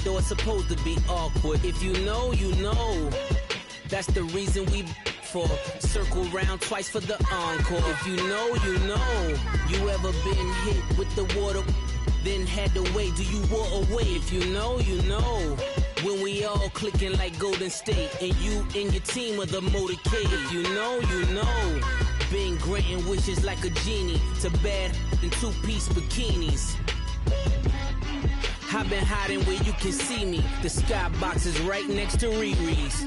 though it's supposed to be awkward. If you know, you know. That's the reason we for circle round twice for the encore. If you know, you know. You ever been hit with the water? Then had to wait, do you walk away? If you know, you know. When we all clicking like Golden State, and you and your team are the motorcade. If you know, you know. Been granting wishes like a genie to bad in two-piece bikinis. I've been hiding where you can see me. The skybox is right next to Riri's.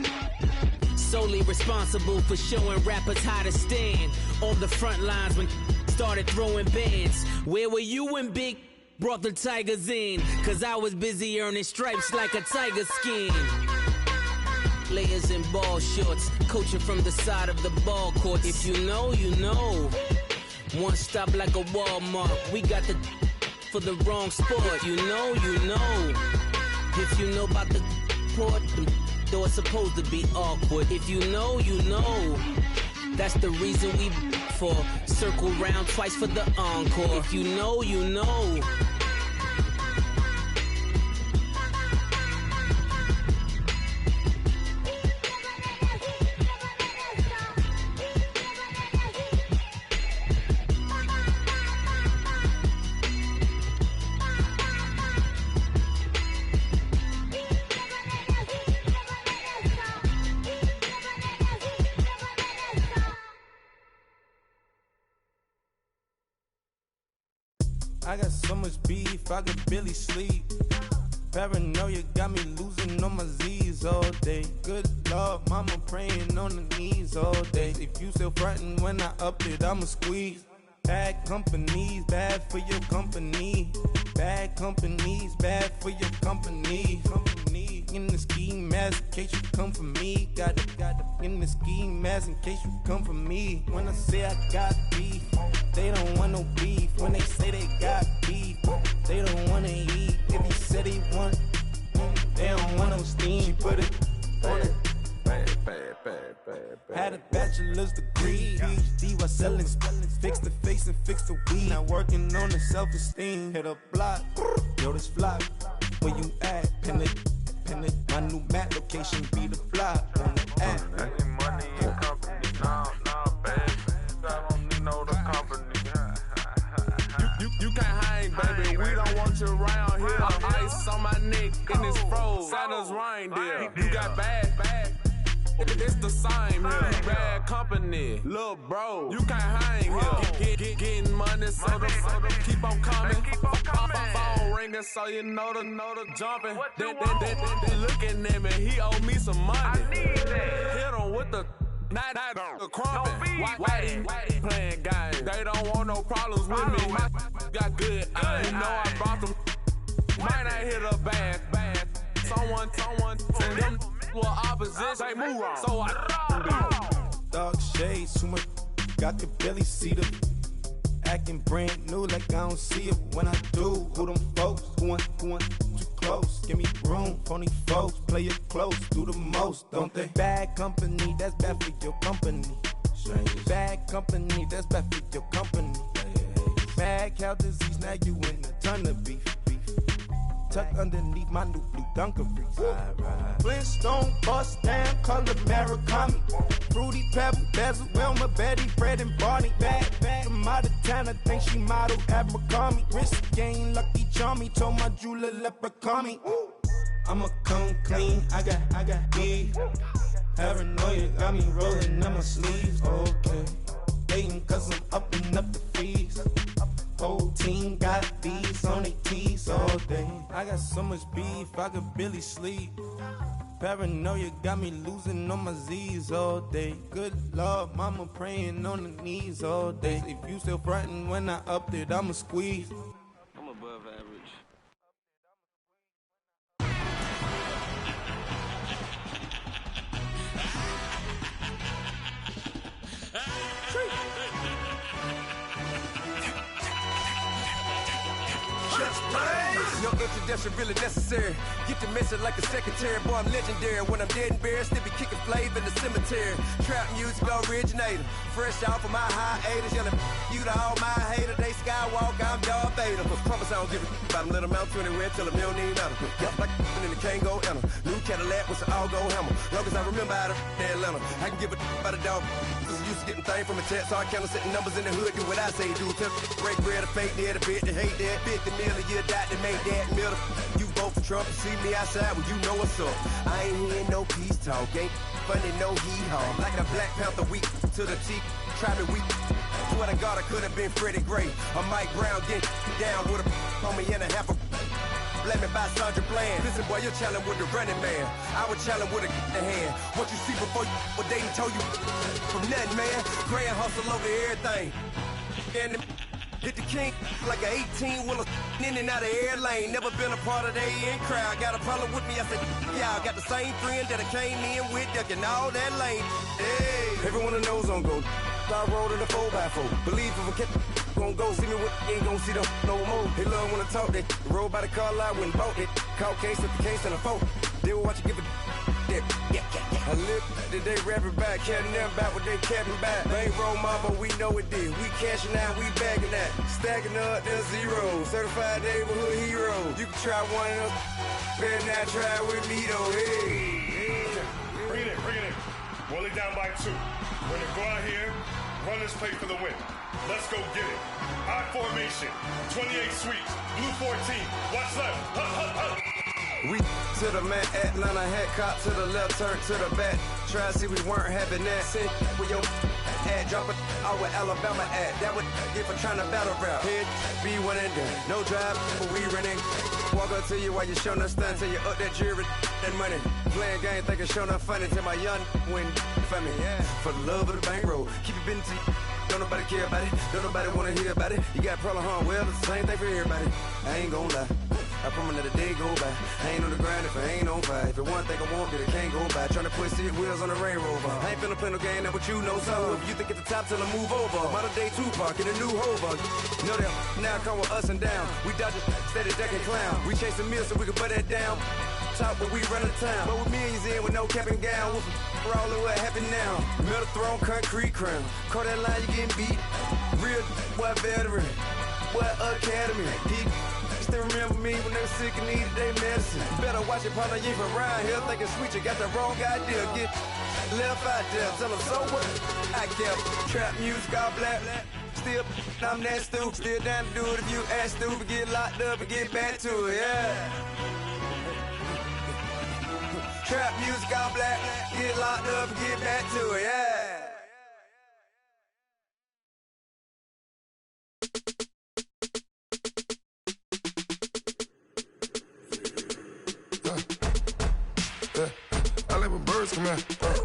Solely responsible for showing rappers how to stand on the front lines when started throwing bands. Where were you when Big brought the Tigers in? Cause I was busy earning stripes like a tiger skin. Layers in ball shorts, coaching from the side of the ball court. If you know, you know. One stop like a Walmart. We got the for the wrong sport. You know, you know. If you know about the port, the door is supposed to be awkward. If you know, you know. That's the reason we for circle round twice for the encore. If you know, you know. I got so much beef, I could barely sleep. Paranoia got me losing on my Z's all day. Good Lord, mama praying on the knees all day. If you still frontin' when I up it, I'ma squeeze. Bad companies, bad for your company. Bad companies, bad for your company. Company in the ski mask in case you come for me. Got it in the ski mask in case you come for me. When I say I got beef, they don't want no beef. When they say they got beef, they don't wanna eat. If you said they want, they don't want no steam. She put it on it. Had a bachelor's degree, PhD while selling, fix the face and fix the weed. Now working on the self-esteem. Hit a block, yo this flop. Where you at? Pin it. My new map location be the flop on the app. Money and company, nah, baby. I don't need no the company. You can't hang, baby. We don't want you around here. Ice on my neck and it's froze. Santa's reindeer. You got bad. It's the same here. You bad company, little bro. You can't hang here. Getting money, so the keep on coming. Phone ringing, so you know the jumping. They looking at me. He owe me some money. Hit him with the night the crumping. Whitey playing games. They don't want no problems with me. Got good. I know I brought them. Might not hit a bad. Someone tell them. Well, opposition, say move wrong. So I Dark shades, too much. I could barely see them. Acting brand new, like I don't see it when I do. Who them folks? Who want too close? Give me room, phony folks. Play it close, do the most, don't they? Bad company, that's bad for your company. Bad company, that's bad for your company. Bad cow disease, now you in a ton of beef. Tuck underneath my new blue Dunkaroos. Flintstone bust down, color Murakami. Fruity Pebble, Bezel, Wilma, Betty, Fred and Barney. Bad from out of town, I think she model Abercrombie. Wrist game, Lucky Charmy, told my jeweler leprechaun me. I'ma come clean, I got beef. Paranoia got me rolling on my sleeves. Okay, hating cause I'm upping up the fees. Whole team got these on their tees all day. I got so much beef, I could barely sleep. Paranoia got me losing on my Z's all day. Good Lord, mama praying on the knees all day. If you still frontin' when I up it, I'ma squeeze. I'm above average. No introduction really necessary. Get the message like a secretary. Boy, I'm legendary. When I'm dead and buried, still be kicking flavor in the cemetery. Trap music originator. Fresh off of my hiatus. Yelling you to all my haters. They skywalk, I'm Darth Vader. Promise I don't give a about them. Let them out 20 red. Tell them you don't need nothing. Yep, like in the Kango Anna. New Cadillac with an all-go hammer. Long as I remember out of Atlanta. I can give a about a dog. Cause I'm used to getting things from a text. So I count setting numbers in the hood. Do what I say do. Tell break bread, a fake dead, a bit to hate that. 50 million, you die to make that middle. You vote for Trump and see me outside, well, you know what's up. I ain't hearing no peace talk, ain't funny, no hee-haw. Like a Black Panther weak to the teeth, try to weak. Swear to God, I could have been Freddie Gray. Or Mike Brown getting down with a homie and a half a. Let me buy Sandra Bland. Listen, boy, you're challenging with the running man. I would challenge with a hand. What you see before you, what they told you from nothing, man. Grand hustle over everything. And Hit the king like an 18-wheeler in and out of air lane. Never been a part of the in crowd. Got a problem with me, I said, yeah, I got the same friend that I came in with, ducking all that lane. Hey, everyone knows on go. I roll in the 4x4. Believe if I kept gon' go, see me with ain't gon' see them no more. They love when I talk that. Roll by the car lot when bought it. Call case at the case and a phone. They will watch you give it that. I live that they rapping back, caring them back what they capping back. They ain't roll my, but we know it did. We cashing out, we bagging that. Stacking up the zero. Certified neighborhood hero. You can try one of them. Better not try with me though. Hey. Bring it in. Roll it down by 2. We're gonna go out here, run this play for the win. Let's go get it. High formation, 28 sweeps, blue 14. Watch left. We to the man, Atlanta hat cop to the left, turn to the back. Try to see we weren't having that. Send with your ad, drop it out with Alabama ad. That would get for trying to battle rap. Head be one and done. No drive, but we running. Walk up to you while you showing us stun till you up that jury and money. Playing game, thinking showing up funny till my young win for me. Yeah, for the love of the bankroll. Keep it busy. Don't nobody care about it. Don't nobody wanna hear about it. You got problem, huh? Well, it's the same thing for everybody. I ain't gon' lie. I promise that a day go by. I ain't on the grind if I ain't on fire. If it one thing I want, that it can't go by. Tryna put 6 wheels on the Range Rover. I ain't finna play no game, that what you know. So if you think at the top till I move over. Modern day Tupac in a new Hova. Know that now come with us and down. We dodge it, steady ducking clown. We chasing meals so we can put that down. Top but we run the town. But with millions in with no cap and gown. We're all in what happened now. Metal throne, concrete crown. Call that line, you getting beat. Real boy veteran. Boy academy. He still remember me when they were sick and needed their medicine. Better watch it, partner, you ain't from around here. Thinking sweet, you got the wrong idea. Get left out there. Tell them so what? I kept trap music all black. Still, I'm that stupid. Still down to do it if you act stupid. Get locked up and get back to it, yeah. Trap music all black. Get locked up and get back to it, yeah. I let my birds come in.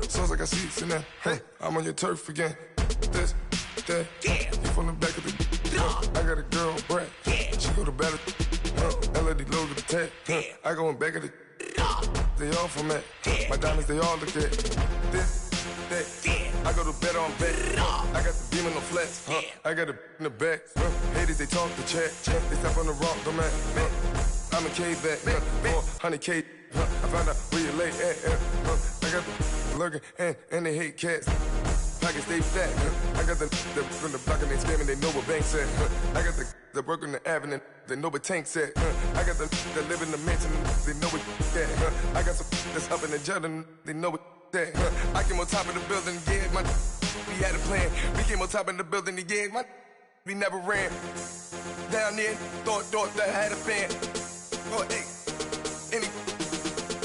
Sounds like I seats in there. Hey, I'm on your turf again. This, that, you from the back of the. I got a girl, Brad. She go to battle. LED logo the tag. I go in back of the. They all from that. My diamonds, they all look at. This, that. I go to bed on bed. I got the beam on the flats. I got it in the back. Haters, they talk the chat. They step on the rock, don't matter. I'm a K-back. 400K. I found out where you lay at. I got the lurking and they hate cats. Pockets stay fat. I got the from the block and they scamming, they know what banks at. I got the work on the avenue, they know what tanks at. I got the that live in the mansion, they know what that. I got some that's up in the Jordan, they know what that. I came on top of the building, yeah, we had a plan. We came on top of the building, yeah, we never ran. Down there, thought that I had a fan. Oh, hey, any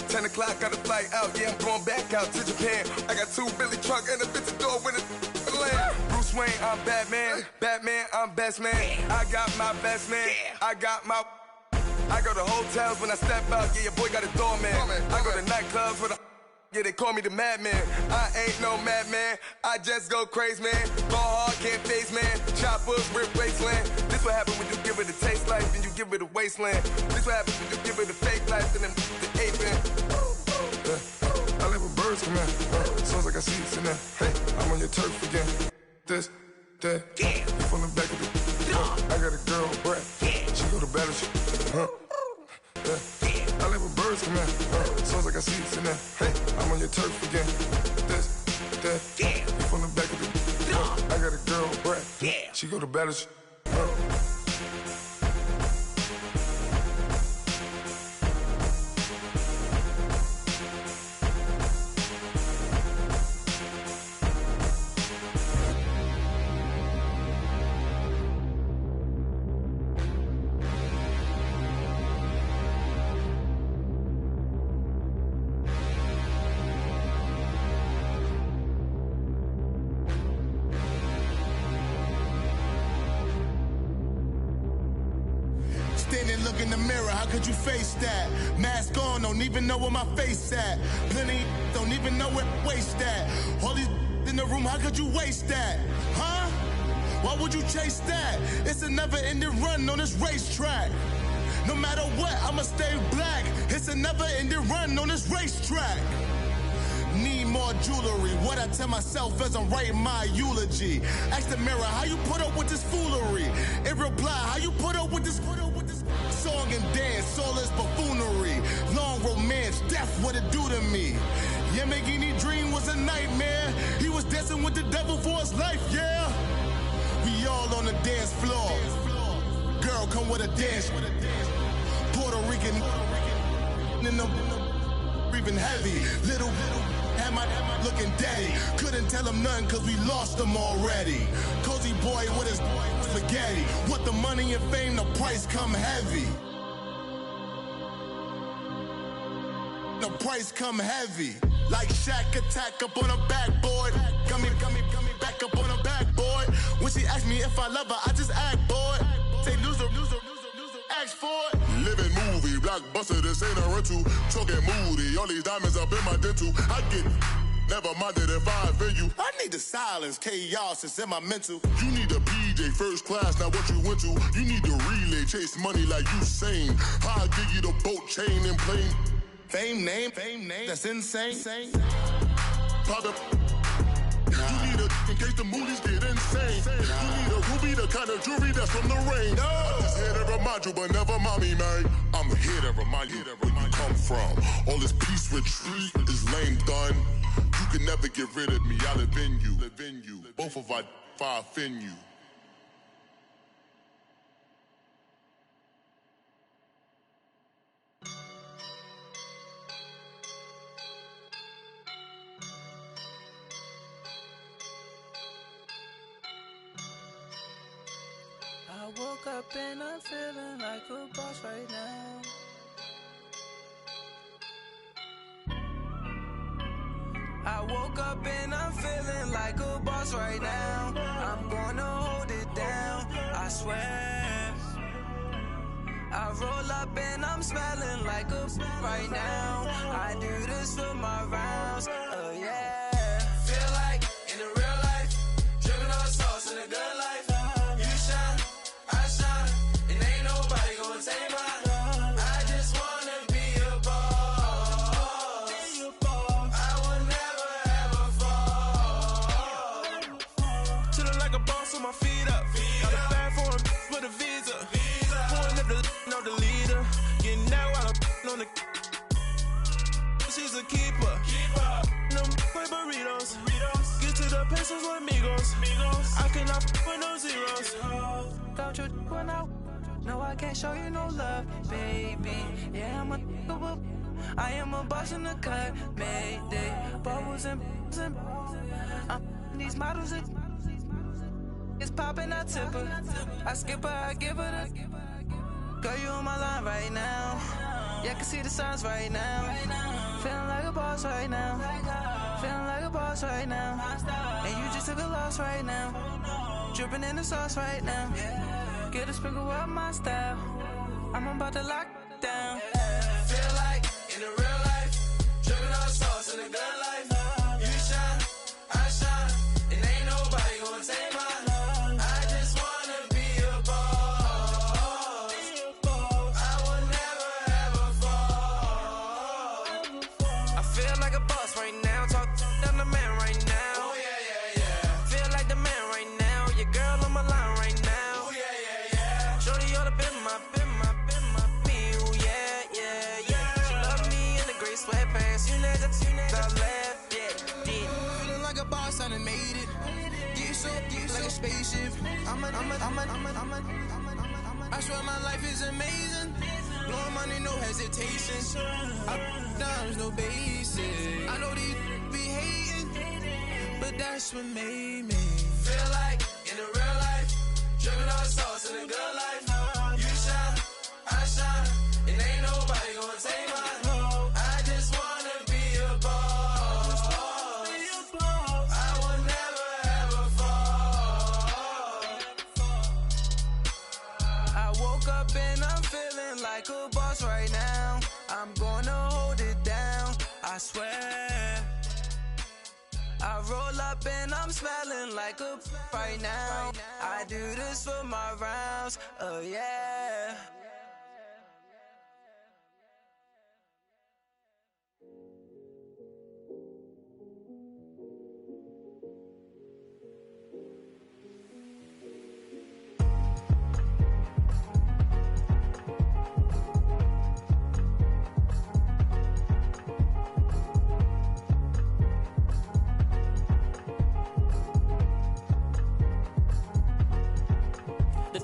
10 o'clock, got a flight out, yeah, I'm going back out to Japan. I got 2 Billy truck and a bitch door with a land. Bruce Wayne, I'm Batman. Batman, I'm best man. I got my best man. I go to hotels when I step out, yeah, your boy got a doorman. I go to nightclubs with a yeah, they call me the madman. I ain't no madman, I just go crazy, man. Ball hard, can't face, man. Choppers, rip wasteland. This what happen when you give it a taste life and you give it a wasteland. This what happen when you give it a fake life and then the ape in. I let my birds come in. Sounds like I seats in there. Hey, I'm on your turf again. This, that, you from the back of the. I got a girl, Brad. She go to battle shit. I let my birds come in. Sounds like I seats in there. Hey, I'm on your turf again. This, that, you from the back of the. I got a girl, Brad. She go to battle shit. Look in the mirror, how could you face that? Mask on, don't even know where my face at. Plenty don't even know where waist at. All these in the room, how could you waste that? Huh? Why would you chase that? It's a never-ending run on this racetrack. No matter what, I'ma stay black. It's a never-ending run on this racetrack. Need more jewelry. What I tell myself as I'm writing my eulogy. Ask the mirror, how you put up with this foolery? It reply, how you put up with this song and dance, all this buffoonery. Long romance, death, what it do to me? Yamagini dream was a nightmare. He was dancing with the devil for his life, yeah. We all on the dance floor. Girl, come with a dance. Puerto Rican in the breathing heavy. Little had my looking daddy. Couldn't tell him nothing cause we lost him already. Cozy boy with his spaghetti. With the money and fame, the price come heavy. The price come heavy. Like Shaq attack up on a backboard. Gummy, back up on a backboard. When she asked me if I love her, I just act bored. Say loser, ask for it. Living movie, blockbuster, this ain't a rental. Talking moody, all these diamonds up in my dental. I get never minded if I offend you. I need the silence, chaos is in my mental. You need a PJ, first class, not what you went to. You need the relay, chase money like you sane. I'll give you the boat, chain, and plane. Fame name, that's insane. Pop up. You need a in case the movies get insane. You need a ruby, the kind of jewelry that's from the rain. I'm just here to remind you, but never mind me, man. I'm here to remind you where you come from. All this peace retreat is lame done. You can never get rid of me. I live in you. Both of our fire fin you. I woke up and I'm feeling like a boss right now. I woke up and I'm feeling like a boss right now. I'm gonna hold it down, I swear. I roll up and I'm smelling like a right now. I do this for my rounds, oh yeah. Feel like in the real life, dripping on sauce in a good life. She's a keeper. No burritos. Get to the pesos with amigos. I cannot with no zeros. Don't you run out? No, I can't show you no love, baby. Yeah, I am a boss in the cut. Mayday. Bubbles and these models. It's popping, I tip her. I skip her, I give her the. Girl, you on my line right now. Yeah, I can see the signs right now. Feeling like a boss right now. Feeling like a boss right now. And you just took a loss right now. Dripping in the sauce right now. Get a sprinkle up my style. I'm about to lock down. Feel like in the real life, dripping on sauce in the good life. You shine, I shine, and ain't nobody gonna take my love. I just wanna be a boss. I will never ever fall. I feel like a boss right now. Talk to the man right now. Oh yeah. Feel like the man right now. Your girl on my line right now. Oh yeah. Shorty oughta been my feel. Yeah. She love me in the gray sweatpants. You never left. Yeah. Feeling like a boss, I done made it. Get so like a spaceship. I swear my life is amazing. Blowing money, no hesitation. Up, downs, no basic. I know these be hating, but that's what made me feel like in the real life, dripping on sauce in the good life. You shine, I shine, and ain't nobody gonna take my love. I just wanna be a boss. I will never ever fall. I woke up and I'm feeling like a boss right now. I'm gonna hold it down, I swear. I roll up and I'm smelling like a right now. I do this for my rounds, oh yeah.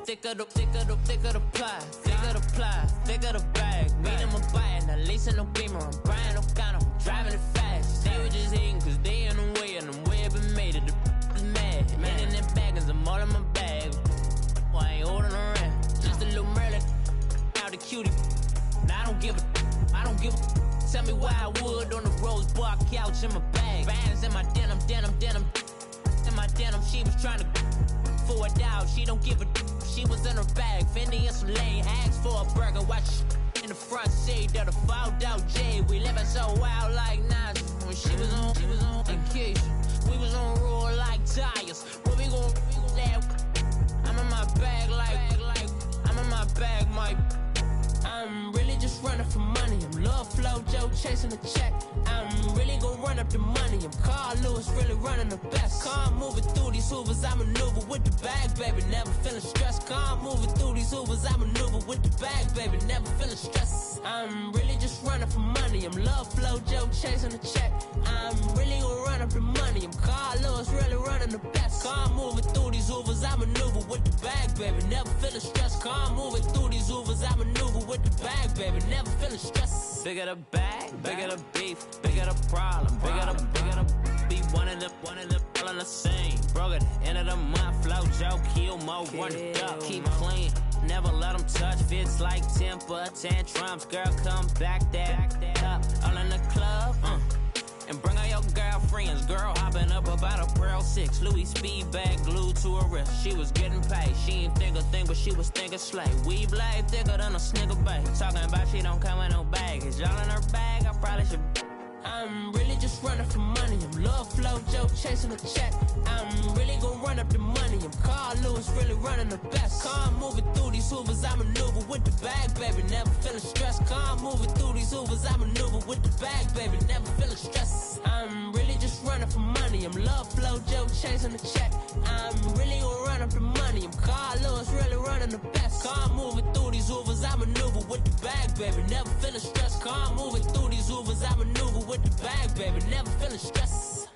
Thicker the pie, thicker the bag. Meet them a buy and I lease in no beamer. I'm buying no counter, I'm driving it fast. They were just hating cause they in the way and the way I've been made it. The is mad. Man in them baggins, I'm all in my bag. Well, I ain't holding around. Just a little Merlin, out the cutie. Now I don't give a. Tell me why I would on the rose bar couch in my bag. Bands in my denim. In my denim, she was trying to for a doubt. She don't give a. She was in her bag, Fendi and some lane, asked for a burger, watch in the front seat of the fouled out J. We living so wild like Nas. When she was on vacation, we was on roll like tires. Where we gon' that? I'm in my bag like I'm in my bag, Mike. I'm really just running for money. I'm Love Flow Joe chasing the check. I'm really gon' run up the money. I'm Carl Lewis, really running the best. Car moving through these Hoovers, I maneuver with the bag, baby. Never feeling stressed. Car moving through these Hoovers, I maneuver with the bag, baby. Never feeling stressed. I'm really just running for money. I'm Love Flow Joe chasing the check. I'm really gon' run up the money. I'm Carl Lewis, really running the best. Car moving through these Hoovers, I maneuver with the bag, baby. Never feeling stressed. Car moving through these Hoovers, I maneuver with the bag, baby. Never feeling stressed. Bigger the bag, bigger the beef, bigger the problem, bigger the be one of the all in the same. Broke at the end of the month, flow Joe, kill mo, run it up, keep clean. Never let them touch, fits like temper tantrums. Girl, come back that up, all in the club, and bring all your girlfriends. Girl hopping up about a Pearl 6 Louis speed bag glued to her wrist. She was getting paid, she ain't think a thing, but she was thinking slay. We blade thicker than a Snicker bag. Talking about she don't come with no baggage. Y'all in her bag, I probably should. I'm really just running for money. I'm Love Flow Joe chasing the check. I'm really gon' run up the money. I'm Carl Lewis, really running the best. Car moving through these Hoovers, I maneuver with the bag, baby. Never feeling stressed. Car moving through these Hoovers, I maneuver with the bag, baby. Never feeling stressed. I'm really just running for money. I'm Love Flow Joe chasing the check. I'm really gon' run up the money. I'm Carl Lewis, really running the best. Car moving through these Hoovers, I maneuver with the bag, baby. Never feeling stressed. Car moving through these Hoovers, I maneuver with the bag, baby. Never feeling stressed.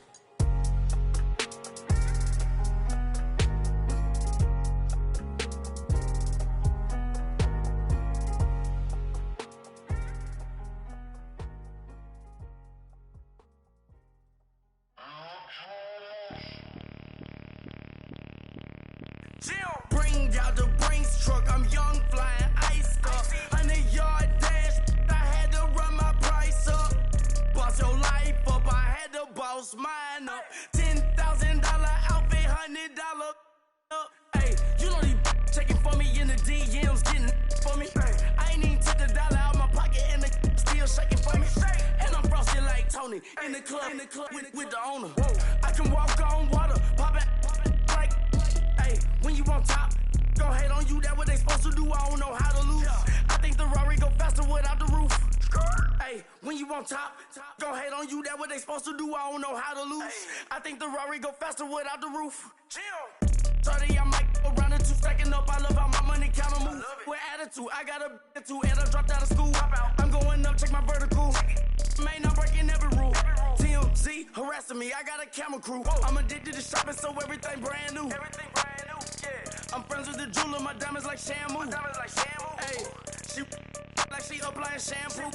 Bring out the Brinks truck, I'm young, flying iced up. 100-yard dash, I had to run my price up. Boss your life up, I had to boss mine up. $10,000 outfit, $100 up. Hey, you know these checking for me in the DMs, getting for me. I ain't even took the dollar out my pocket and the still shaking for me. And I'm frosted like Tony in the club with the owner. I can walk on water, pop it like, hey, when you on top. Go hate on you, that what they supposed to do, I don't know how to lose. I think the Rari go faster without the roof. Hey, when you on top, go hate on you, that what they supposed to do, I don't know how to lose. I think the Rari go faster without the roof. 30, I might go round the two, stacking up, I love how my money counter move. With attitude, I got a attitude, and I dropped out of school. I'm going up, check my vertical. Man, I'm breaking every rule. TMZ harassing me, I got a camera crew. I'm addicted to shopping, so everything brand new. I'm friends with the jeweler, my diamonds like Shamu. Hey, she like she applying shampoo.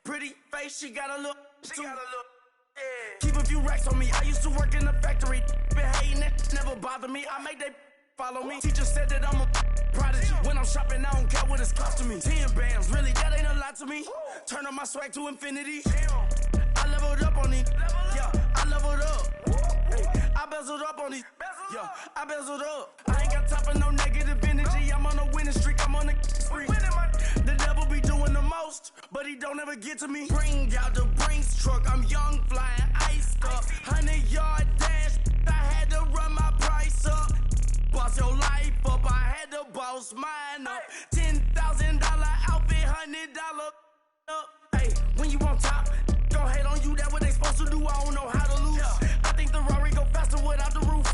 Pretty face, she got a look. Keep a few racks on me. I used to work in the factory. Been hating that never bother me. I make they follow me. Teacher said that I'm a prodigy. When I'm shopping, I don't care what it's costing me. 10 bands, really, that ain't a lot to me. Turn up my swag to infinity. I leveled up on these. Yeah, I leveled up. I bezeled up on these. Yeah, I bezeled up. I ain't got time for no negative energy. I'm on a winning streak. I'm on a spree. The devil be doing the most, but he don't ever get to me. Bring out the Brinks truck. I'm young, flying iced up. 100-yard dash, I had to run my price up. Boss your life up, I had to boss mine up. $10,000 outfit, $100 up. Hey, when you on top, gon' hate on you, that what they supposed to do, I don't know how to lose. I think the Rari go faster without the roof.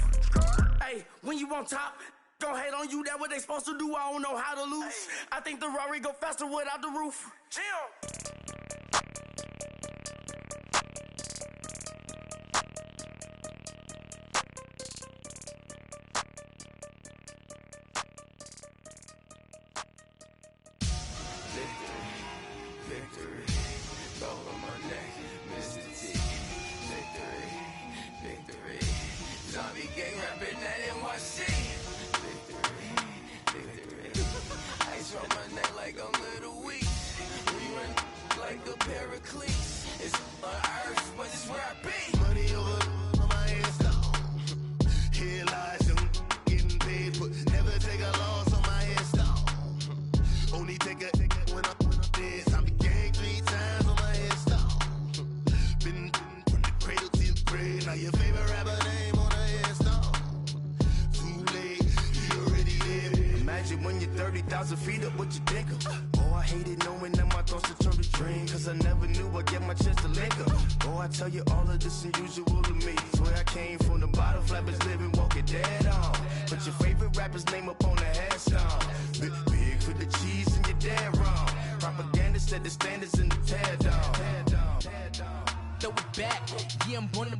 Hey, when you on top, gon' hate on you, that what they supposed to do, I don't know how to lose. I think the Rari go faster without the roof. Chill. It's on earth, but it's where I be. Money over my head stone. Here lies them getting paid, but never take a loss on my head stone. Only take a when I'm dead. I be gang 3 times on my head stone. Been from the cradle to the grave. Now your favorite rapper name on a headstone. Too late, you already there. Imagine when you're 30,000 feet up, what you think of? Oh, I hated knowing that my thoughts would turn to dream, cause I never knew I'd get my chance to link up. Oh, I tell you all of this unusual to me. Swear I came from the bottom, flappers living, walking dead on. Put your favorite rapper's name up on the headstone. Big for the cheese and you're dead wrong. Propaganda set the standards in the tear down. Throw it back, yeah, I'm born to.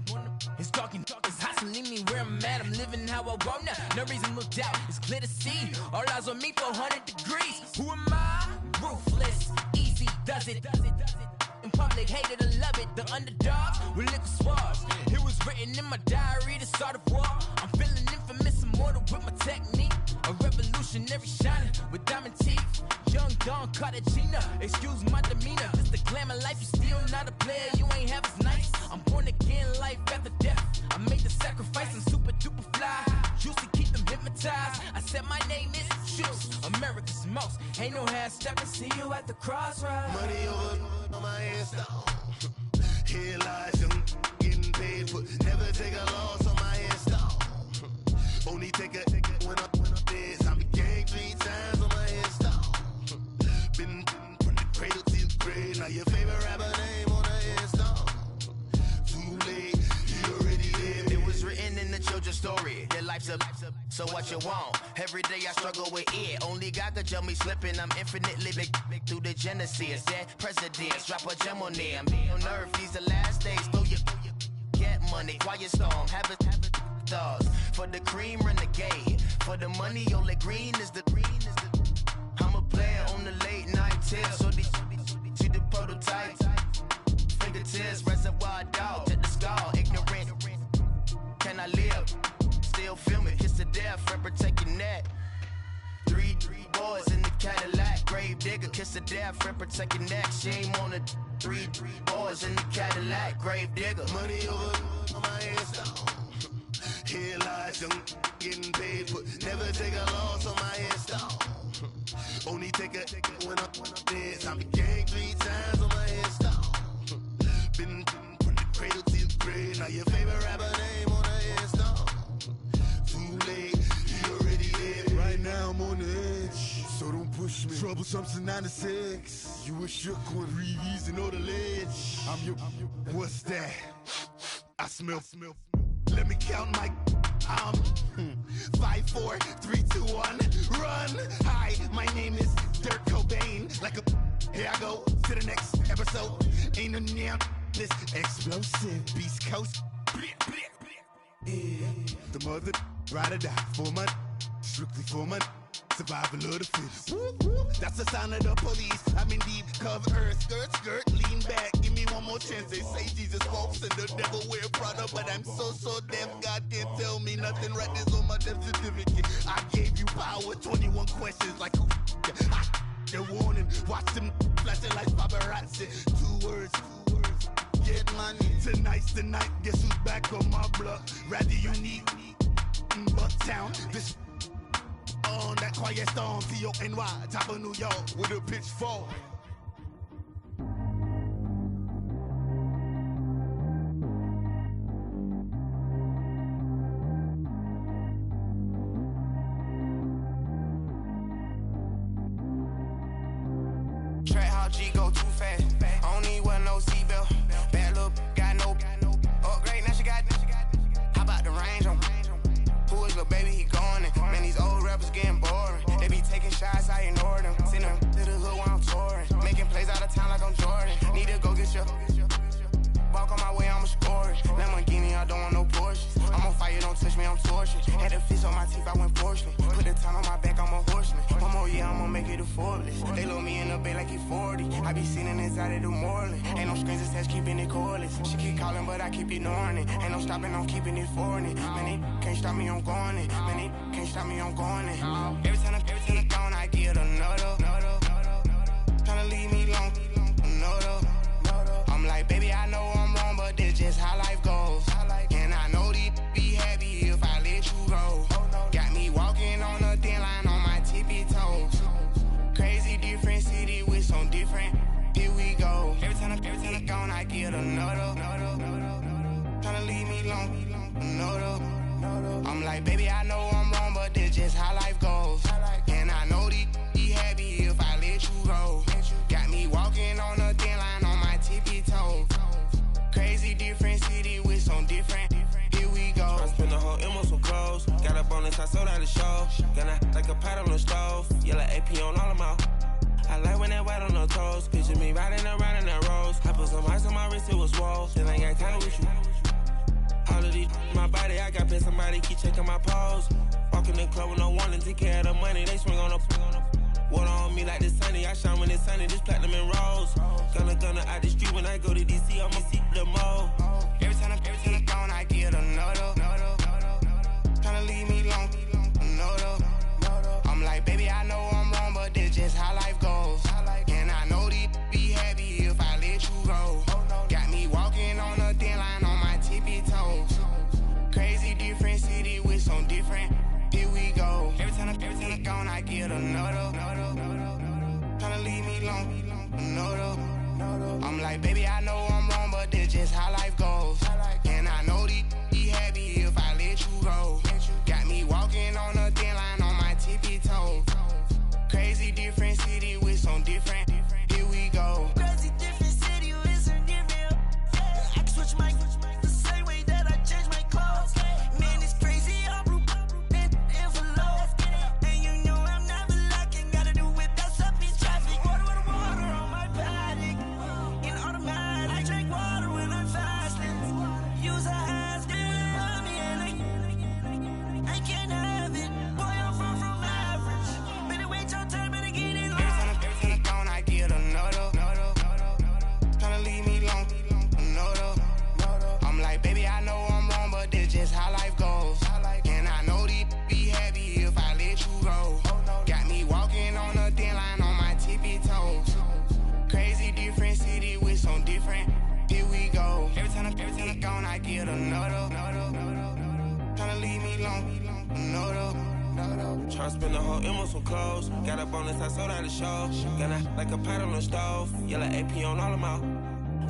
It's talking, it's hustling me where I'm at. I'm living how I want now. No reason looked out, it's clear to see. All eyes on me for 100 degrees. Who am I? Ruthless, easy does it. In public, hated to love it. The underdogs with liquor swabs. It was written in my diary to start a war. I'm feeling infamous, immortal with my technique. A revolutionary shining with diamond teeth. Young Don Cartagena, excuse my demeanor. This the glamour life, you still not a player. You ain't half as nice. I'm born again, life after death. I made the sacrifice, I'm super duper fly. Used to keep them hypnotized. I said my name is Shoes, America's most. Ain't no half stepping. See you at the crossroads. Money over on my headstone. Here lies them getting paid, but never take a loss on my headstone. Only take a when I'm dead. I be gang 3 times on my headstone. Been from the cradle to the grave. Now your favorite rapper name on a headstone. Too late, you already there. It was written in the children's story. Your life's a so what you want? Every day I struggle with it. Only God could tell me slipping. I'm infinitely big through the genesis. Dead presidents, drop a gem on them. On earth, these the last days. Throw your get money, quiet storm. Have it stars. For the cream, renegade. For the money, only green is the. I'm a player on the late night tip. So these see the prototype. Fingertips, reservoir dog. To the skull, ignorant. Can I live? Still film it, kiss to death, friend protecting that. 3 boys in the Cadillac, grave digger, kiss to death, friend protecting that. Shame on the 3 boys in the Cadillac, grave digger. Money over on my headstone. Here lies them getting paid, but never take a loss on my headstone. Only take a when I'm dead. I be gang 3 times on my headstone. Been from the cradle to the grave. Now your favorite rapper name on a headstone. Too late, you already there. Right now I'm on the edge, so don't push me. Troublesome to 96. You a shook one, Reeves and all the ledge. I'm your. What's that? I smell. Let me count my. 5, 4, 3, 2, 1, run. Hi, my name is Dirk Cobain. Like a. Here I go to the next episode. Ain't no damn this explosive Beast Coast. Yeah. The mother ride or die for my strictly for my survival of the fittest. That's the sound of the police. I'm in deep cover earth, skirt, lean back. Give me one more chance. They say Jesus walks and the devil wear Prada, but I'm so deaf. God can't tell me nothing. Right there's on my death certificate. I gave you power. 21 questions like who? They're warning. Watch them flashing like paparazzi. 2 words. Get money. Tonight's the night. Guess who's back on my block? Rather unique. Bucktown. This on that quiet storm. T-O-N-Y. Top of New York with a pitchfork. Track how G go too fast. I don't need wear no seatbelt. Bad little got no upgrade. Now she got. How about the range on? Who is little baby? He going in. Man, these old rappers getting boring. They be taking shots, I ignore them. Send them to the hood while I'm touring. Making plays out of town like I'm Jordan. Need to go get your. Walk on my way, I'ma score it. Lamborghini, I don't want no Porsches. I'm on fire, don't touch me, I'm torching. Had the fish on my teeth, I went porcelain. Put the time on my back, I'm a horseman. One more year, I'ma make it a Forbes. They load me in the bay like he 40. I be sitting inside of the Moreland. Ain't no strings attached, keeping it cordless. She keep calling, but I keep ignoring it. Ain't no stopping, I'm keeping it foreign it. Man, they can't stop me, I'm going it. Man, they can't stop me, I'm going it. Every time I gone, I get another. Tryna leave me long, another. I'm like, baby, I know I'm wrong, but this just how life goes. And I know these be happy if I let you go. Got me walking on a thin line on my tippy toes. Crazy different city with some different. Here we go. Every time I gone, I get another. Tryna leave me long, another. I'm like, baby, I know I'm wrong, but this just how life goes. And I know these be happy if I let you go. Got me walking on a thin line on my tippy toes. Crazy different city with some different. Here we go. I spent the whole M on some clothes. Got up on this, I sold out the show. Gonna like a pot on the stove. Yellow AP on all of my. I like when that white on the toes. Picture me riding around in that rose. I put some ice on my wrist, it was swole. Then I got time with you. All of these my body, I got paid somebody keep checking my pose. Walk in the club with no warning, take care of the money. They swing on the. Water on me like the sunny, I shine when it's sunny, this platinum and rose. Gonna out the street when I go to DC, I'ma see the mode. Every time I gone, I get another. Tryna leave me long, another. I'm like, baby, I know I'm wrong, but this just how life goes. And I know these be happy if I let you go. Got me walking on a thin line on my tippy toes. Crazy different city with some different. Here we go. Every time I gone, I get another. Tryna leave me long, another. I'm like, baby, I know I'm wrong, but this just how life goes. And I know these be happy if I let you go. Got me walking on a thin line on my tippy toes. Crazy different city with some different. Here we go. Crazy different city with some different. I can switch my the same way that I change my clothes. Man, it's crazy. I'm I spent the whole M on some clothes. Got up on this, I sold out the show. Gonna like a pot on the stove. Yellow AP on all of my.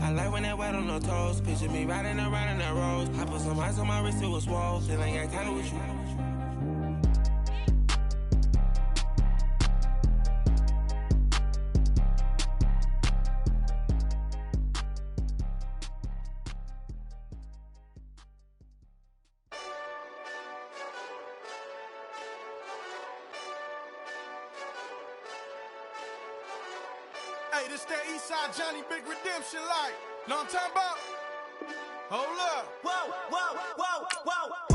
I like when that white on the toes. Picture me riding around in that rose. I put some ice on my wrist, it was swole. Then I got kinda with you. Hey, this that Eastside Johnny Big Redemption like. Know what I'm talking about? Hold up. Whoa, whoa, whoa, whoa.